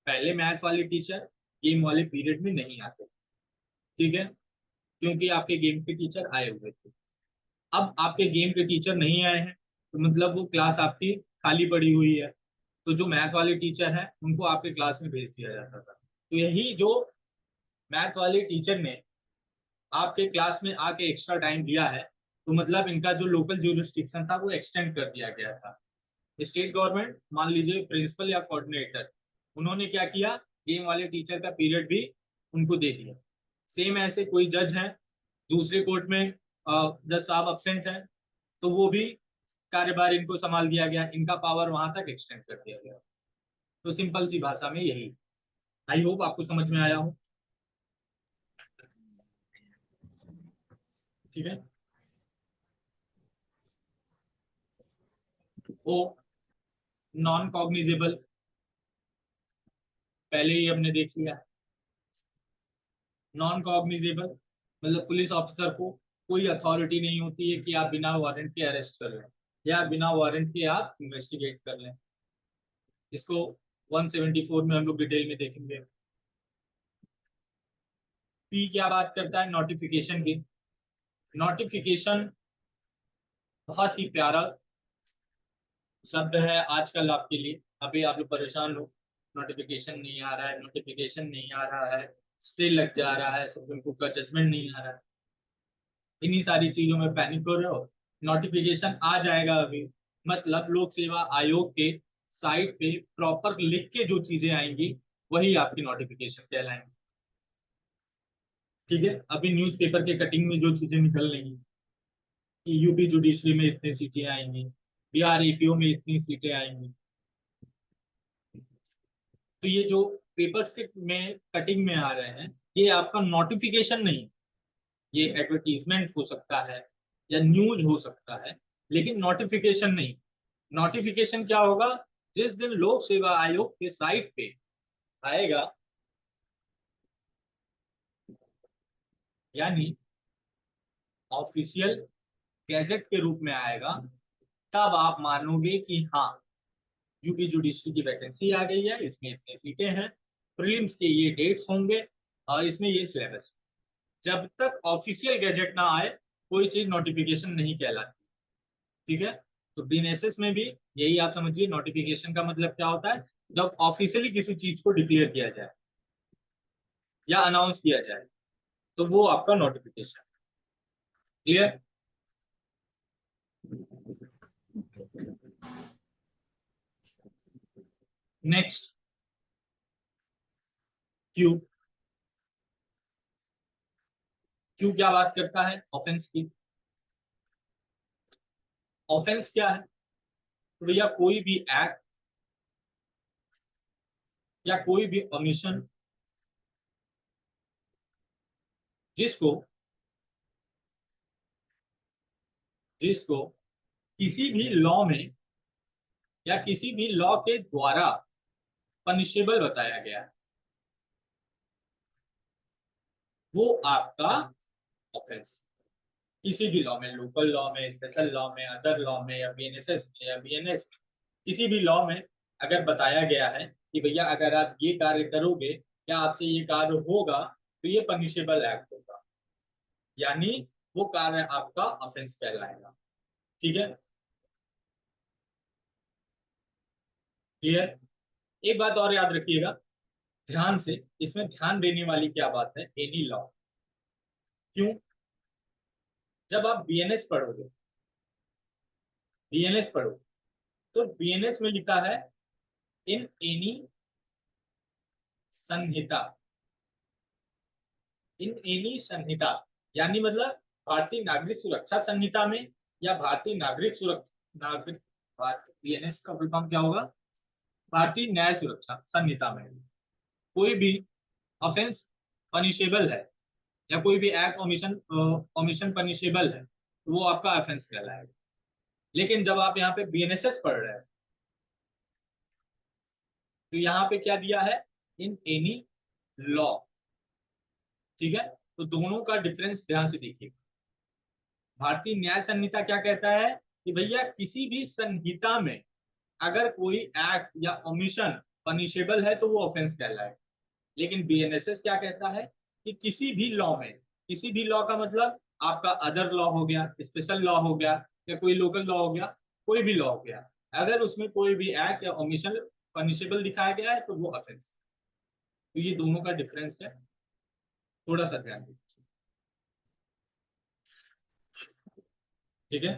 पहले मैथ वाले टीचर गेम वाले पीरियड में नहीं आते। ठीक है, क्योंकि आपके गेम के टीचर आए हुए थे। अब आपके गेम के टीचर नहीं आए हैं तो मतलब वो क्लास आपकी खाली पड़ी हुई है। तो जो मैथ वाले टीचर हैं उनको आपके क्लास में भेज दिया जाता था। तो यही जो मैथ वाले टीचर ने आपके क्लास में आके एक्स्ट्रा टाइम दिया है, तो मतलब इनका जो लोकल ज्यूरिसडिक्शन था वो एक्सटेंड कर दिया गया था। स्टेट गवर्नमेंट मान लीजिए प्रिंसिपल या कोऑर्डिनेटर, उन्होंने क्या किया? गेम वाले टीचर का पीरियड भी उनको दे दिया। सेम ऐसे कोई जज है दूसरे कोर्ट में, जज साहब अब्सेंट है, तो वो भी कार्यभार इनको संभाल दिया गया, इनका पावर वहां तक एक्सटेंड कर दिया गया। तो सिंपल सी भाषा में यही। आई होप आपको समझ में आया हो। ठीक है, वो नॉन कॉग्निजेबल पहले ही हमने देख लिया। नॉन कॉग्निजेबल मतलब पुलिस ऑफिसर को कोई अथॉरिटी नहीं होती है कि आप बिना वारंट के अरेस्ट कर लें या बिना वारंट के आप इन्वेस्टिगेट कर लें। इसको 174 में हम लोग डिटेल में देखेंगे। पी क्या बात करता है? नोटिफिकेशन की। नोटिफिकेशन बहुत ही प्यारा शब्द है आजकल आपके लिए। अभी आप लोग परेशान हो, नोटिफिकेशन नहीं आ रहा है, नोटिफिकेशन नहीं आ रहा है, स्टे लग जा रहा है, सुप्रीम कोर्ट का जजमेंट नहीं आ रहा है, इन्हीं सारी चीजों में पैनिक हो रहे हो। नोटिफिकेशन आ जाएगा अभी, मतलब लोक सेवा आयोग के साइट पे प्रॉपर लिख के जो चीजें आएंगी वही आपकी नोटिफिकेशन कहलाएंगी। ठीक है, अभी न्यूज़पेपर के कटिंग में जो चीजें निकल रही हैं कि यूपी जुडिशरी में इतनी सीटें आएंगी, बिहार एपीओ में इतनी सीटें आएंगी, तो ये जो पेपर्स के में कटिंग में आ रहे हैं, ये आपका नोटिफिकेशन नहीं, ये एडवर्टीजमेंट हो सकता है या न्यूज हो सकता है, लेकिन नोटिफिकेशन नहीं। नोटिफिकेशन क्या होगा? जिस दिन लोक सेवा आयोग के साइट पे आएगा, यानी ऑफिशियल गैजेट के रूप में आएगा, तब आप मानोगे कि हाँ, यूपी जुडिशरी की वैकेंसी आ गई है, इसमें इतनी सीटें हैं, प्रीलिम्स के ये डेट्स होंगे और इसमें ये सिलेबस। जब तक ऑफिशियल गैजेट ना आए, कोई चीज नोटिफिकेशन नहीं कहलाती। ठीक है, तो बीएनएसएस में भी यही आप समझिए, नोटिफिकेशन का मतलब क्या होता है? जब ऑफिशियली किसी चीज को डिक्लेयर किया जाए या अनाउंस किया जाए, तो वो आपका notification. Clear? Next, Q. Q क्या बात करता है? ऑफेंस की। ऑफेंस क्या है? तो भैया कोई भी एक्ट या कोई भी ओमिशन जिसको जिसको किसी भी लॉ में या किसी भी लॉ के द्वारा पनिशेबल बताया गया है, वो आपका ऑफेंस। किसी भी लॉ में, लोकल लॉ में, स्पेशल लॉ में, अदर लॉ में, या बीएनएसएस में या बीएनएस में, किसी भी लॉ में अगर बताया गया है कि भैया अगर आप ये कार्य करोगे या आपसे ये कार्य होगा, तो ये पनिशेबल एक्ट होगा, यानी वो कार्य आपका ऑफेंस कहलाएगा। ठीक है, क्लियर? एक बात और याद रखिएगा ध्यान से, इसमें ध्यान देने वाली क्या बात है? Any law. क्यों? जब आप बीएनएस पढ़ोगे, बीएनएस पढ़ोगे, तो बीएनएस में लिखा है in any Samhita, in any संहिता, यानी मतलब भारतीय नागरिक सुरक्षा संहिता में, या भारतीय नागरिक सुरक्षा नागरिक भारत बीएनएस का फुल फॉर्म क्या होगा? भारतीय न्याय सुरक्षा संहिता में कोई भी ऑफेंस पनिशेबल है या कोई भी एक्ट ओमिशन ओमिशन पनिशेबल है, तो वो आपका ऑफेंस कहलाएगा। लेकिन जब आप यहाँ पे बीएनएसएस पढ़ रहे हैं, तो यहाँ पे क्या दिया है? In any law. ठीक है, तो दोनों का डिफरेंस ध्यान से देखिए। भारतीय न्याय संहिता क्या कहता है कि भैया किसी भी संहिता में अगर कोई एक्ट या ओमिशन पनिशेबल है, तो वो ऑफेंस कहलाए। लेकिन बीएनएसएस क्या कहता है कि किसी भी लॉ में, किसी भी लॉ का मतलब आपका अदर लॉ हो गया, स्पेशल लॉ हो गया, या कोई लोकल लॉ हो गया, कोई भी लॉ हो गया, अगर उसमें कोई भी एक्ट या ओमिशन पनिशेबल दिखाया गया है, तो वो ऑफेंस। तो ये दोनों का डिफरेंस है, थोड़ा सा ध्यान दीजिए। ठीक है,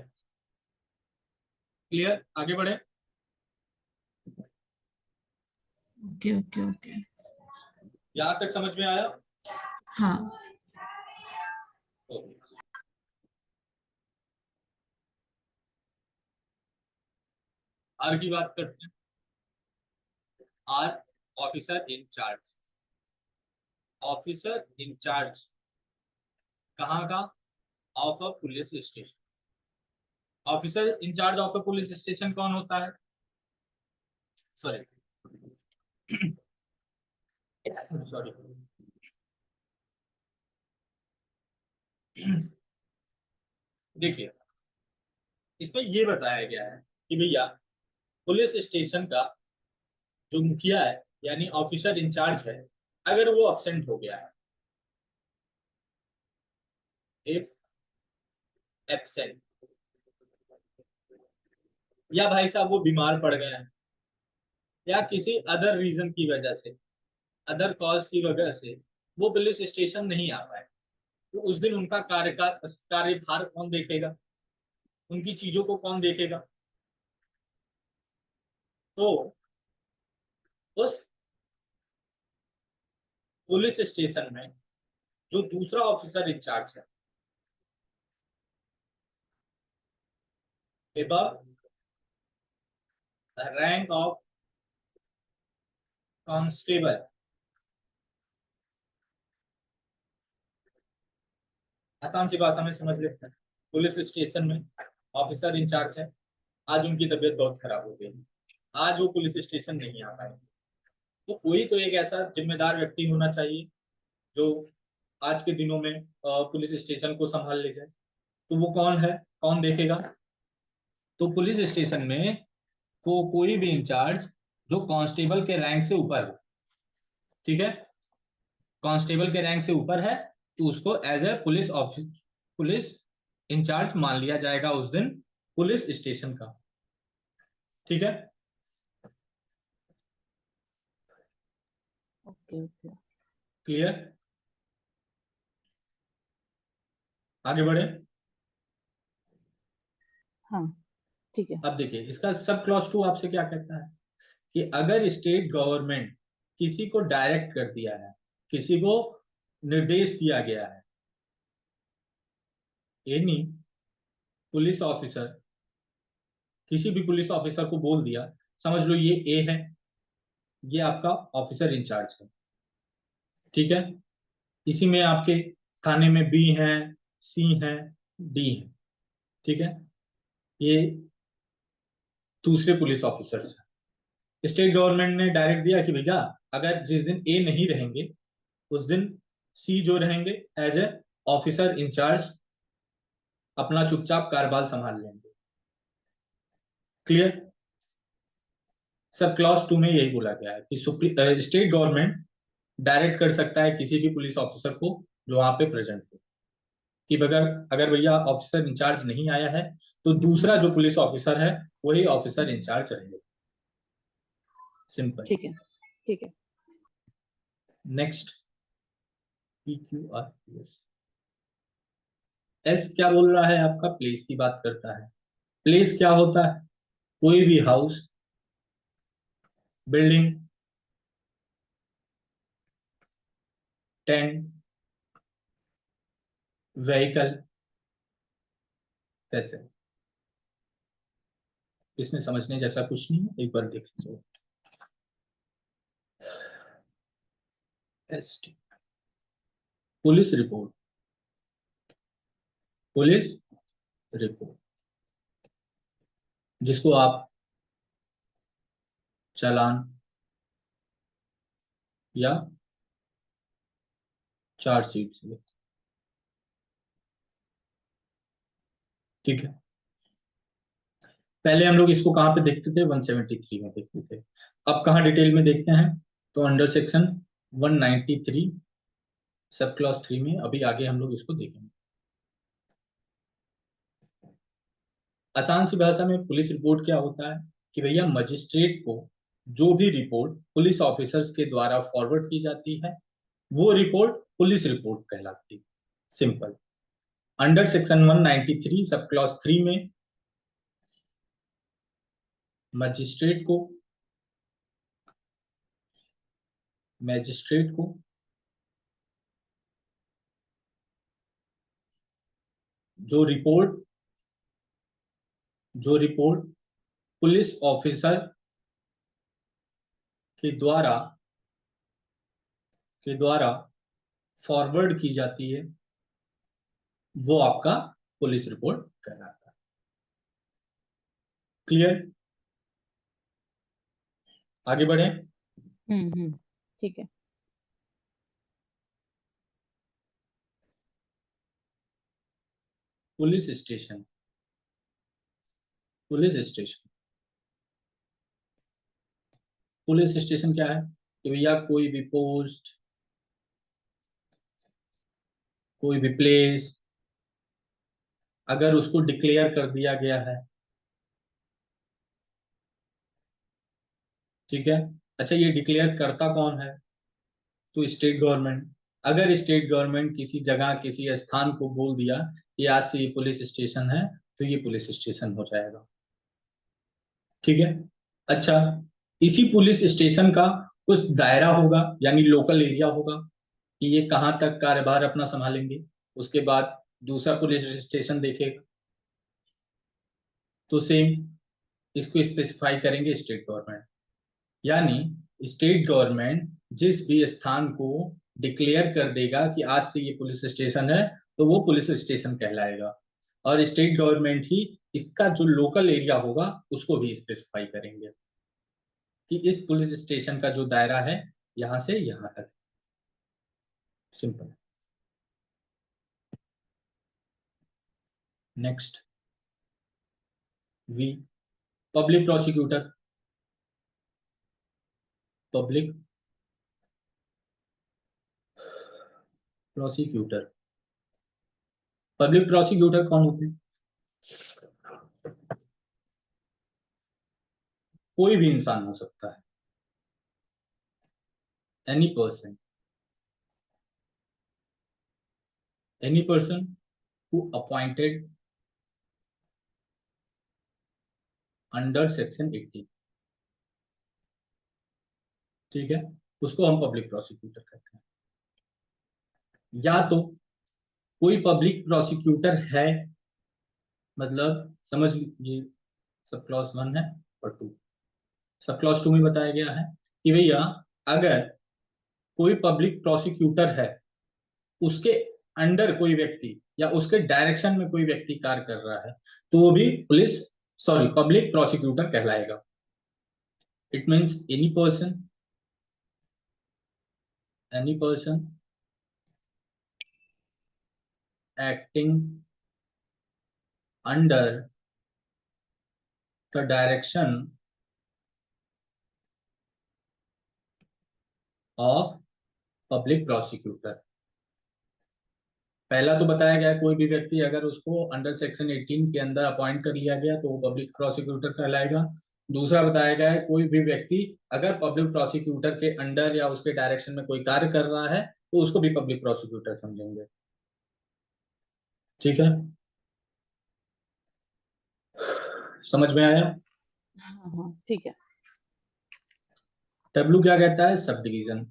क्लियर? आगे बढ़े। Okay okay okay. यहां तक समझ में आया? हाँ। ओके, आर की बात करते हैं। R, officer in charge. Officer in charge कहाँ का? Of a police station. Officer in charge of a police station कौन होता है? सॉरी, सॉरी, देखिए, इसमें ये बताया गया है कि भैया पुलिस स्टेशन का जो मुखिया है, यानी ऑफिसर इंचार्ज है, अगर वो अब्सेंट हो गया है, इफ एब्सेंट, या भाई साहब वो बीमार पड़ गए हैं, या किसी अदर रीजन की वजह से, अदर कॉज की वजह से वो पुलिस स्टेशन नहीं आ पाए, तो उस दिन उनका कार्यभार कौन देखेगा? उनकी चीजों को कौन देखेगा? तो उस पुलिस स्टेशन में जो दूसरा ऑफिसर इंचार्ज है, above the rank of constable, आसान सी भाषा में समझ लेते हैं। पुलिस स्टेशन में ऑफिसर इंचार्ज है, आज उनकी तबीयत बहुत खराब हो गई, आज वो पुलिस स्टेशन नहीं आ पाए, तो कोई तो एक ऐसा जिम्मेदार व्यक्ति होना चाहिए जो आज के दिनों में पुलिस स्टेशन को संभाल ले जाए। तो वो कौन है, कौन देखेगा? तो पुलिस स्टेशन में वो कोई भी इंचार्ज जो कांस्टेबल के रैंक से ऊपर हो, ठीक है, कांस्टेबल के रैंक से ऊपर है, तो उसको एज ए पुलिस इंचार्ज मान लिया जाएगा उस दिन पुलिस स्टेशन का, ठीक है। Okay okay. क्लियर? आगे बढ़े। हाँ ठीक है। अब देखिए इसका सब क्लॉज 2 आपसे क्या कहता है कि अगर स्टेट गवर्नमेंट किसी को डायरेक्ट कर दिया है, किसी को निर्देश दिया गया है, एनी पुलिस ऑफिसर, किसी भी पुलिस ऑफिसर को बोल दिया, समझ लो ये ए है, ये आपका ऑफिसर इंचार्ज है, ठीक है, इसी में आपके थाने में बी है, सी है, डी है, ठीक है, ये दूसरे पुलिस ऑफिसर्स हैं। स्टेट गवर्नमेंट ने डायरेक्ट दिया कि भैया अगर जिस दिन ए नहीं रहेंगे उस दिन सी जो रहेंगे एज ए ऑफिसर इंचार्ज अपना चुपचाप कार्यभार संभाल लेंगे। क्लियर? सब क्लॉज 2 में यही बोला गया है कि स्टेट गवर्नमेंट डायरेक्ट कर सकता है किसी भी पुलिस ऑफिसर को जो वहां पे प्रेजेंट हो कि अगर अगर भैया ऑफिसर इंचार्ज नहीं आया है तो दूसरा जो पुलिस ऑफिसर है वही ऑफिसर इंचार्ज रहेगा। सिंपल। ठीक है ठीक है। Next, P Q R S. S क्या बोल रहा है? आपका प्लेस की बात करता है। प्लेस क्या होता है? कोई भी हाउस, बिल्डिंग, टेंट, व्हीकल, ऐसे। इसमें समझने जैसा कुछ नहीं है, एक बार देख लीजिए। पुलिस रिपोर्ट, पुलिस रिपोर्ट जिसको आप चालान या चार्जशीट से, ठीक है। पहले हम लोग इसको कहाँ पे देखते थे? 173 में देखते थे। अब कहाँ डिटेल में देखते हैं? तो अंडर सेक्शन 193 सब क्लॉज 3 में अभी आगे हम लोग इसको देखेंगे। आसान सी भाषा में पुलिस रिपोर्ट क्या होता है कि भैया मजिस्ट्रेट को जो भी रिपोर्ट पुलिस ऑफिसर्स के द्वारा फॉरवर्ड की जाती है वो रिपोर्ट पुलिस रिपोर्ट कहलाती है। Simple. Under section 193 sub clause 3 में मजिस्ट्रेट को जो रिपोर्ट पुलिस ऑफिसर के द्वारा फॉरवर्ड की जाती है वो आपका पुलिस रिपोर्ट कहलाता है। क्लियर? आगे बढ़े। ठीक है। Police station, police station, police station क्या है कि भैया कोई भी पोस्ट, कोई भी प्लेस अगर उसको डिक्लेयर कर दिया गया है, ठीक है। अच्छा ये डिक्लेयर करता कौन है? तो स्टेट गवर्नमेंट। अगर स्टेट गवर्नमेंट किसी जगह किसी स्थान को बोल दिया कि आज से ये पुलिस स्टेशन है तो ये पुलिस स्टेशन हो जाएगा, ठीक है। अच्छा इसी पुलिस स्टेशन का कुछ दायरा होगा यानी लोकल एरिया होगा, कि ये कहाँ तक कार्यभार अपना संभालेंगे। उसके बाद दूसरा पुलिस स्टेशन देखेगा, तो सेम इसको स्पेसिफाई करेंगे स्टेट गवर्नमेंट। यानी स्टेट गवर्नमेंट जिस भी स्थान को डिक्लेयर कर देगा कि आज से ये पुलिस स्टेशन है, तो वो पुलिस स्टेशन कहलाएगा। और स्टेट गवर्नमेंट ही इसका जो लोकल एरिया होगा उसको भी स्पेसिफाई करेंगे कि इस पुलिस स्टेशन का जो दायरा है यहां से यहां तक। Simple. Next V, public prosecutor. Public prosecutor, public prosecutor कौन होते हैं? कोई भी इंसान हो सकता है, any person, any person who appointed under section 80, ठीक है, उसको हम पब्लिक प्रोसिक्यूटर कहते हैं। या तो कोई पब्लिक प्रोसिक्यूटर है, मतलब समझ ये सब क्लॉज 1 है और 2, सब क्लॉज 2 में बताया गया है कि भैया अगर कोई पब्लिक प्रोसिक्यूटर है, उसके अंडर कोई व्यक्ति या उसके डायरेक्शन में कोई व्यक्ति कार्य कर रहा है, तो वो भी पब्लिक प्रोसिक्यूटर कहलाएगा। It means any person acting under the direction of public prosecutor. पहला तो बताया गया कोई भी व्यक्ति अगर उसको अंडर सेक्शन 18 के अंदर अपॉइंट कर लिया गया तो वो पब्लिक प्रोसिक्यूटर कहलाएगा। दूसरा बताया गया है कोई भी व्यक्ति अगर पब्लिक प्रोसिक्यूटर के अंडर या उसके डायरेक्शन में कोई कार्य कर रहा है तो उसको भी पब्लिक प्रोसिक्यूटर समझेंगे। ठीक है, समझ में आया? हाँ हाँ ठीक है। डब्ल्यू क्या कहता है? Sub division.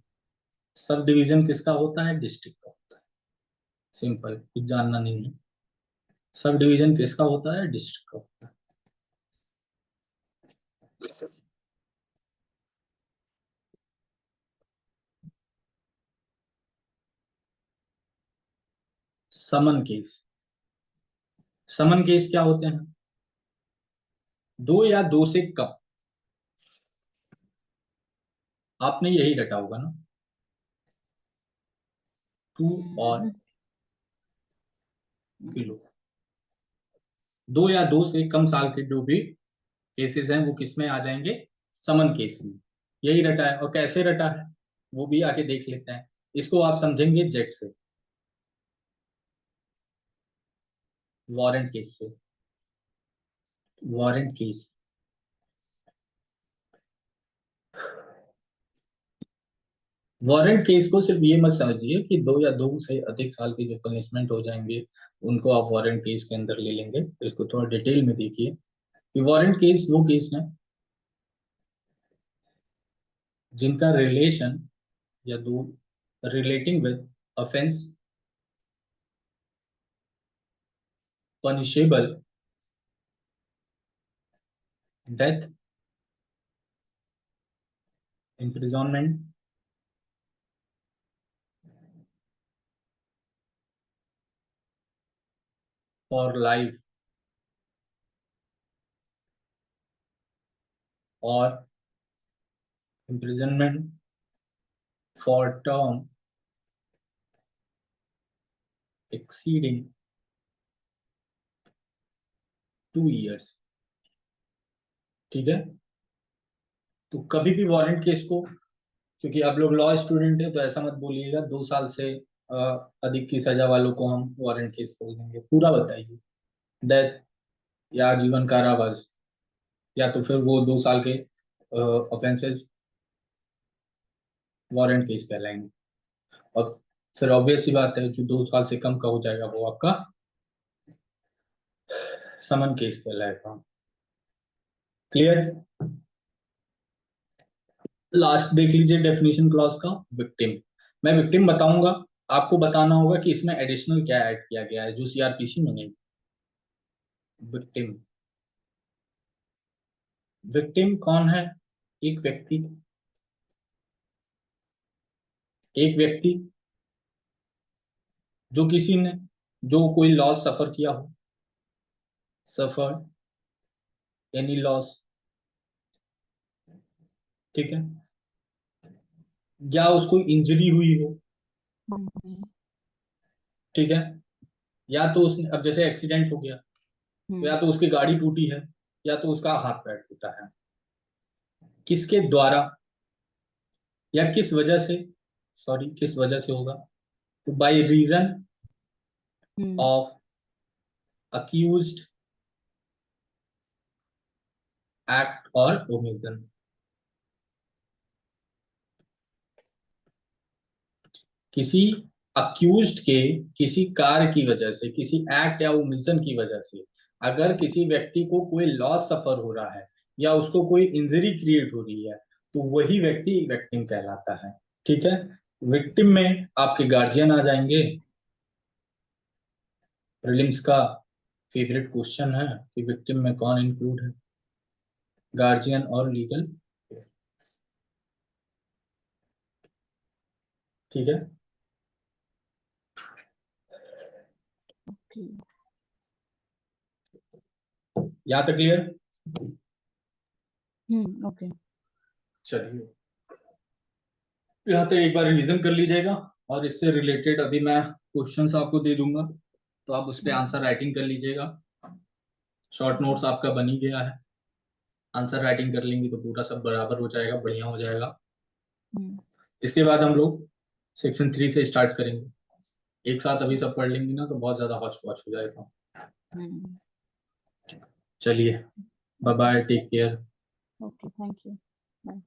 सब डिवीजन किसका होता है? डिस्ट्रिक्ट का होता है। सिंपल, कुछ जानना नहीं है। सब डिवीजन किसका होता है? डिस्ट्रिक्ट का होता है। समन केस। समन केस क्या होते हैं? दो या दो से कम, आपने यही रटा होगा ना, 2 और बिलो। दो या दो से कम साल के जो भी केसेस हैं वो किस में आ जाएंगे? समन केस में। यही रटा है। और कैसे रटा है वो भी आके देख लेते हैं। इसको आप समझेंगे जेट से, वारंट केस से। वारंट केस, वारंट केस को सिर्फ ये मत समझिए कि 2 या 2 से अधिक साल के जो पनिशमेंट हो जाएंगे उनको आप वारंट केस के अंदर ले लेंगे। तो इसको थोड़ा डिटेल में देखिए कि वारंट केस वो केस है जिनका रिलेशन या दो relating with offence punishable death, imprisonment, for life or imprisonment for term exceeding 2 years। ठीक है, तो कभी भी वारंट केस को, क्योंकि आप लोग लॉ स्टूडेंट है तो ऐसा मत बोलिएगा 2 साल से अधिक की सजा वालों को हम वारंट केस कर देंगे। पूरा बताइए, डेथ या आजीवन कारावास या तो फिर वो 2 साल के ऑफेंसेस वारंट केस कहलाएंगे। और फिर ऑब्वियस सी बात है जो 2 साल से कम का हो जाएगा वो आपका समन केस कहलाएगा। क्लियर? लास्ट देख लीजिए डेफिनेशन क्लॉज का, विक्टिम। मैं विक्टिम बताऊंगा, आपको बताना होगा कि इसमें एडिशनल क्या ऐड किया गया है जो सीआरपीसी में नहीं। विक्टिम, विक्टिम कौन है? एक व्यक्ति, एक व्यक्ति जो किसी ने, जो कोई लॉस सफर किया हो, सफर एनी लॉस, ठीक है, या उसको इंजरी हुई हो, ठीक है, या तो उसने, अब जैसे एक्सीडेंट हो गया तो या तो उसकी गाड़ी टूटी है या तो उसका हाथ पैर टूटा है, किसके द्वारा या किस वजह से, सॉरी किस वजह से होगा, तो by reason of accused act और ओमिशन। किसी अक्यूज्ड के किसी कार्य की वजह से, किसी एक्ट या ओमिशन की वजह से अगर किसी व्यक्ति को कोई लॉस सफर हो रहा है या उसको कोई इंजरी क्रिएट हो रही है तो वही व्यक्ति विक्टिम कहलाता है, ठीक है। विक्टिम में आपके गार्जियन आ जाएंगे। प्रीलिम्स का फेवरेट क्वेश्चन है कि विक्टिम में कौन इंक्लूड है, गार्जियन और लीगल, ठीक है। यहाँ तक क्लियर? ओके। चलिए यहाँ तक एक बार रिवीजन कर लीजिएगा और इससे रिलेटेड अभी मैं क्वेश्चंस आपको दे दूंगा तो आप उस पर आंसर राइटिंग कर लीजिएगा। शॉर्ट नोट्स आपका बन ही गया है, आंसर राइटिंग कर लेंगे तो पूरा सब बराबर हो जाएगा, बढ़िया हो जाएगा। इसके बाद हम लोग सेक्शन 3 से स्टार्ट करेंगे, एक साथ अभी सब पढ़ लेंगे ना तो बहुत ज्यादा हौच पौच हो जाएगा। चलिए bye bye, take care. Okay, thank you, bye.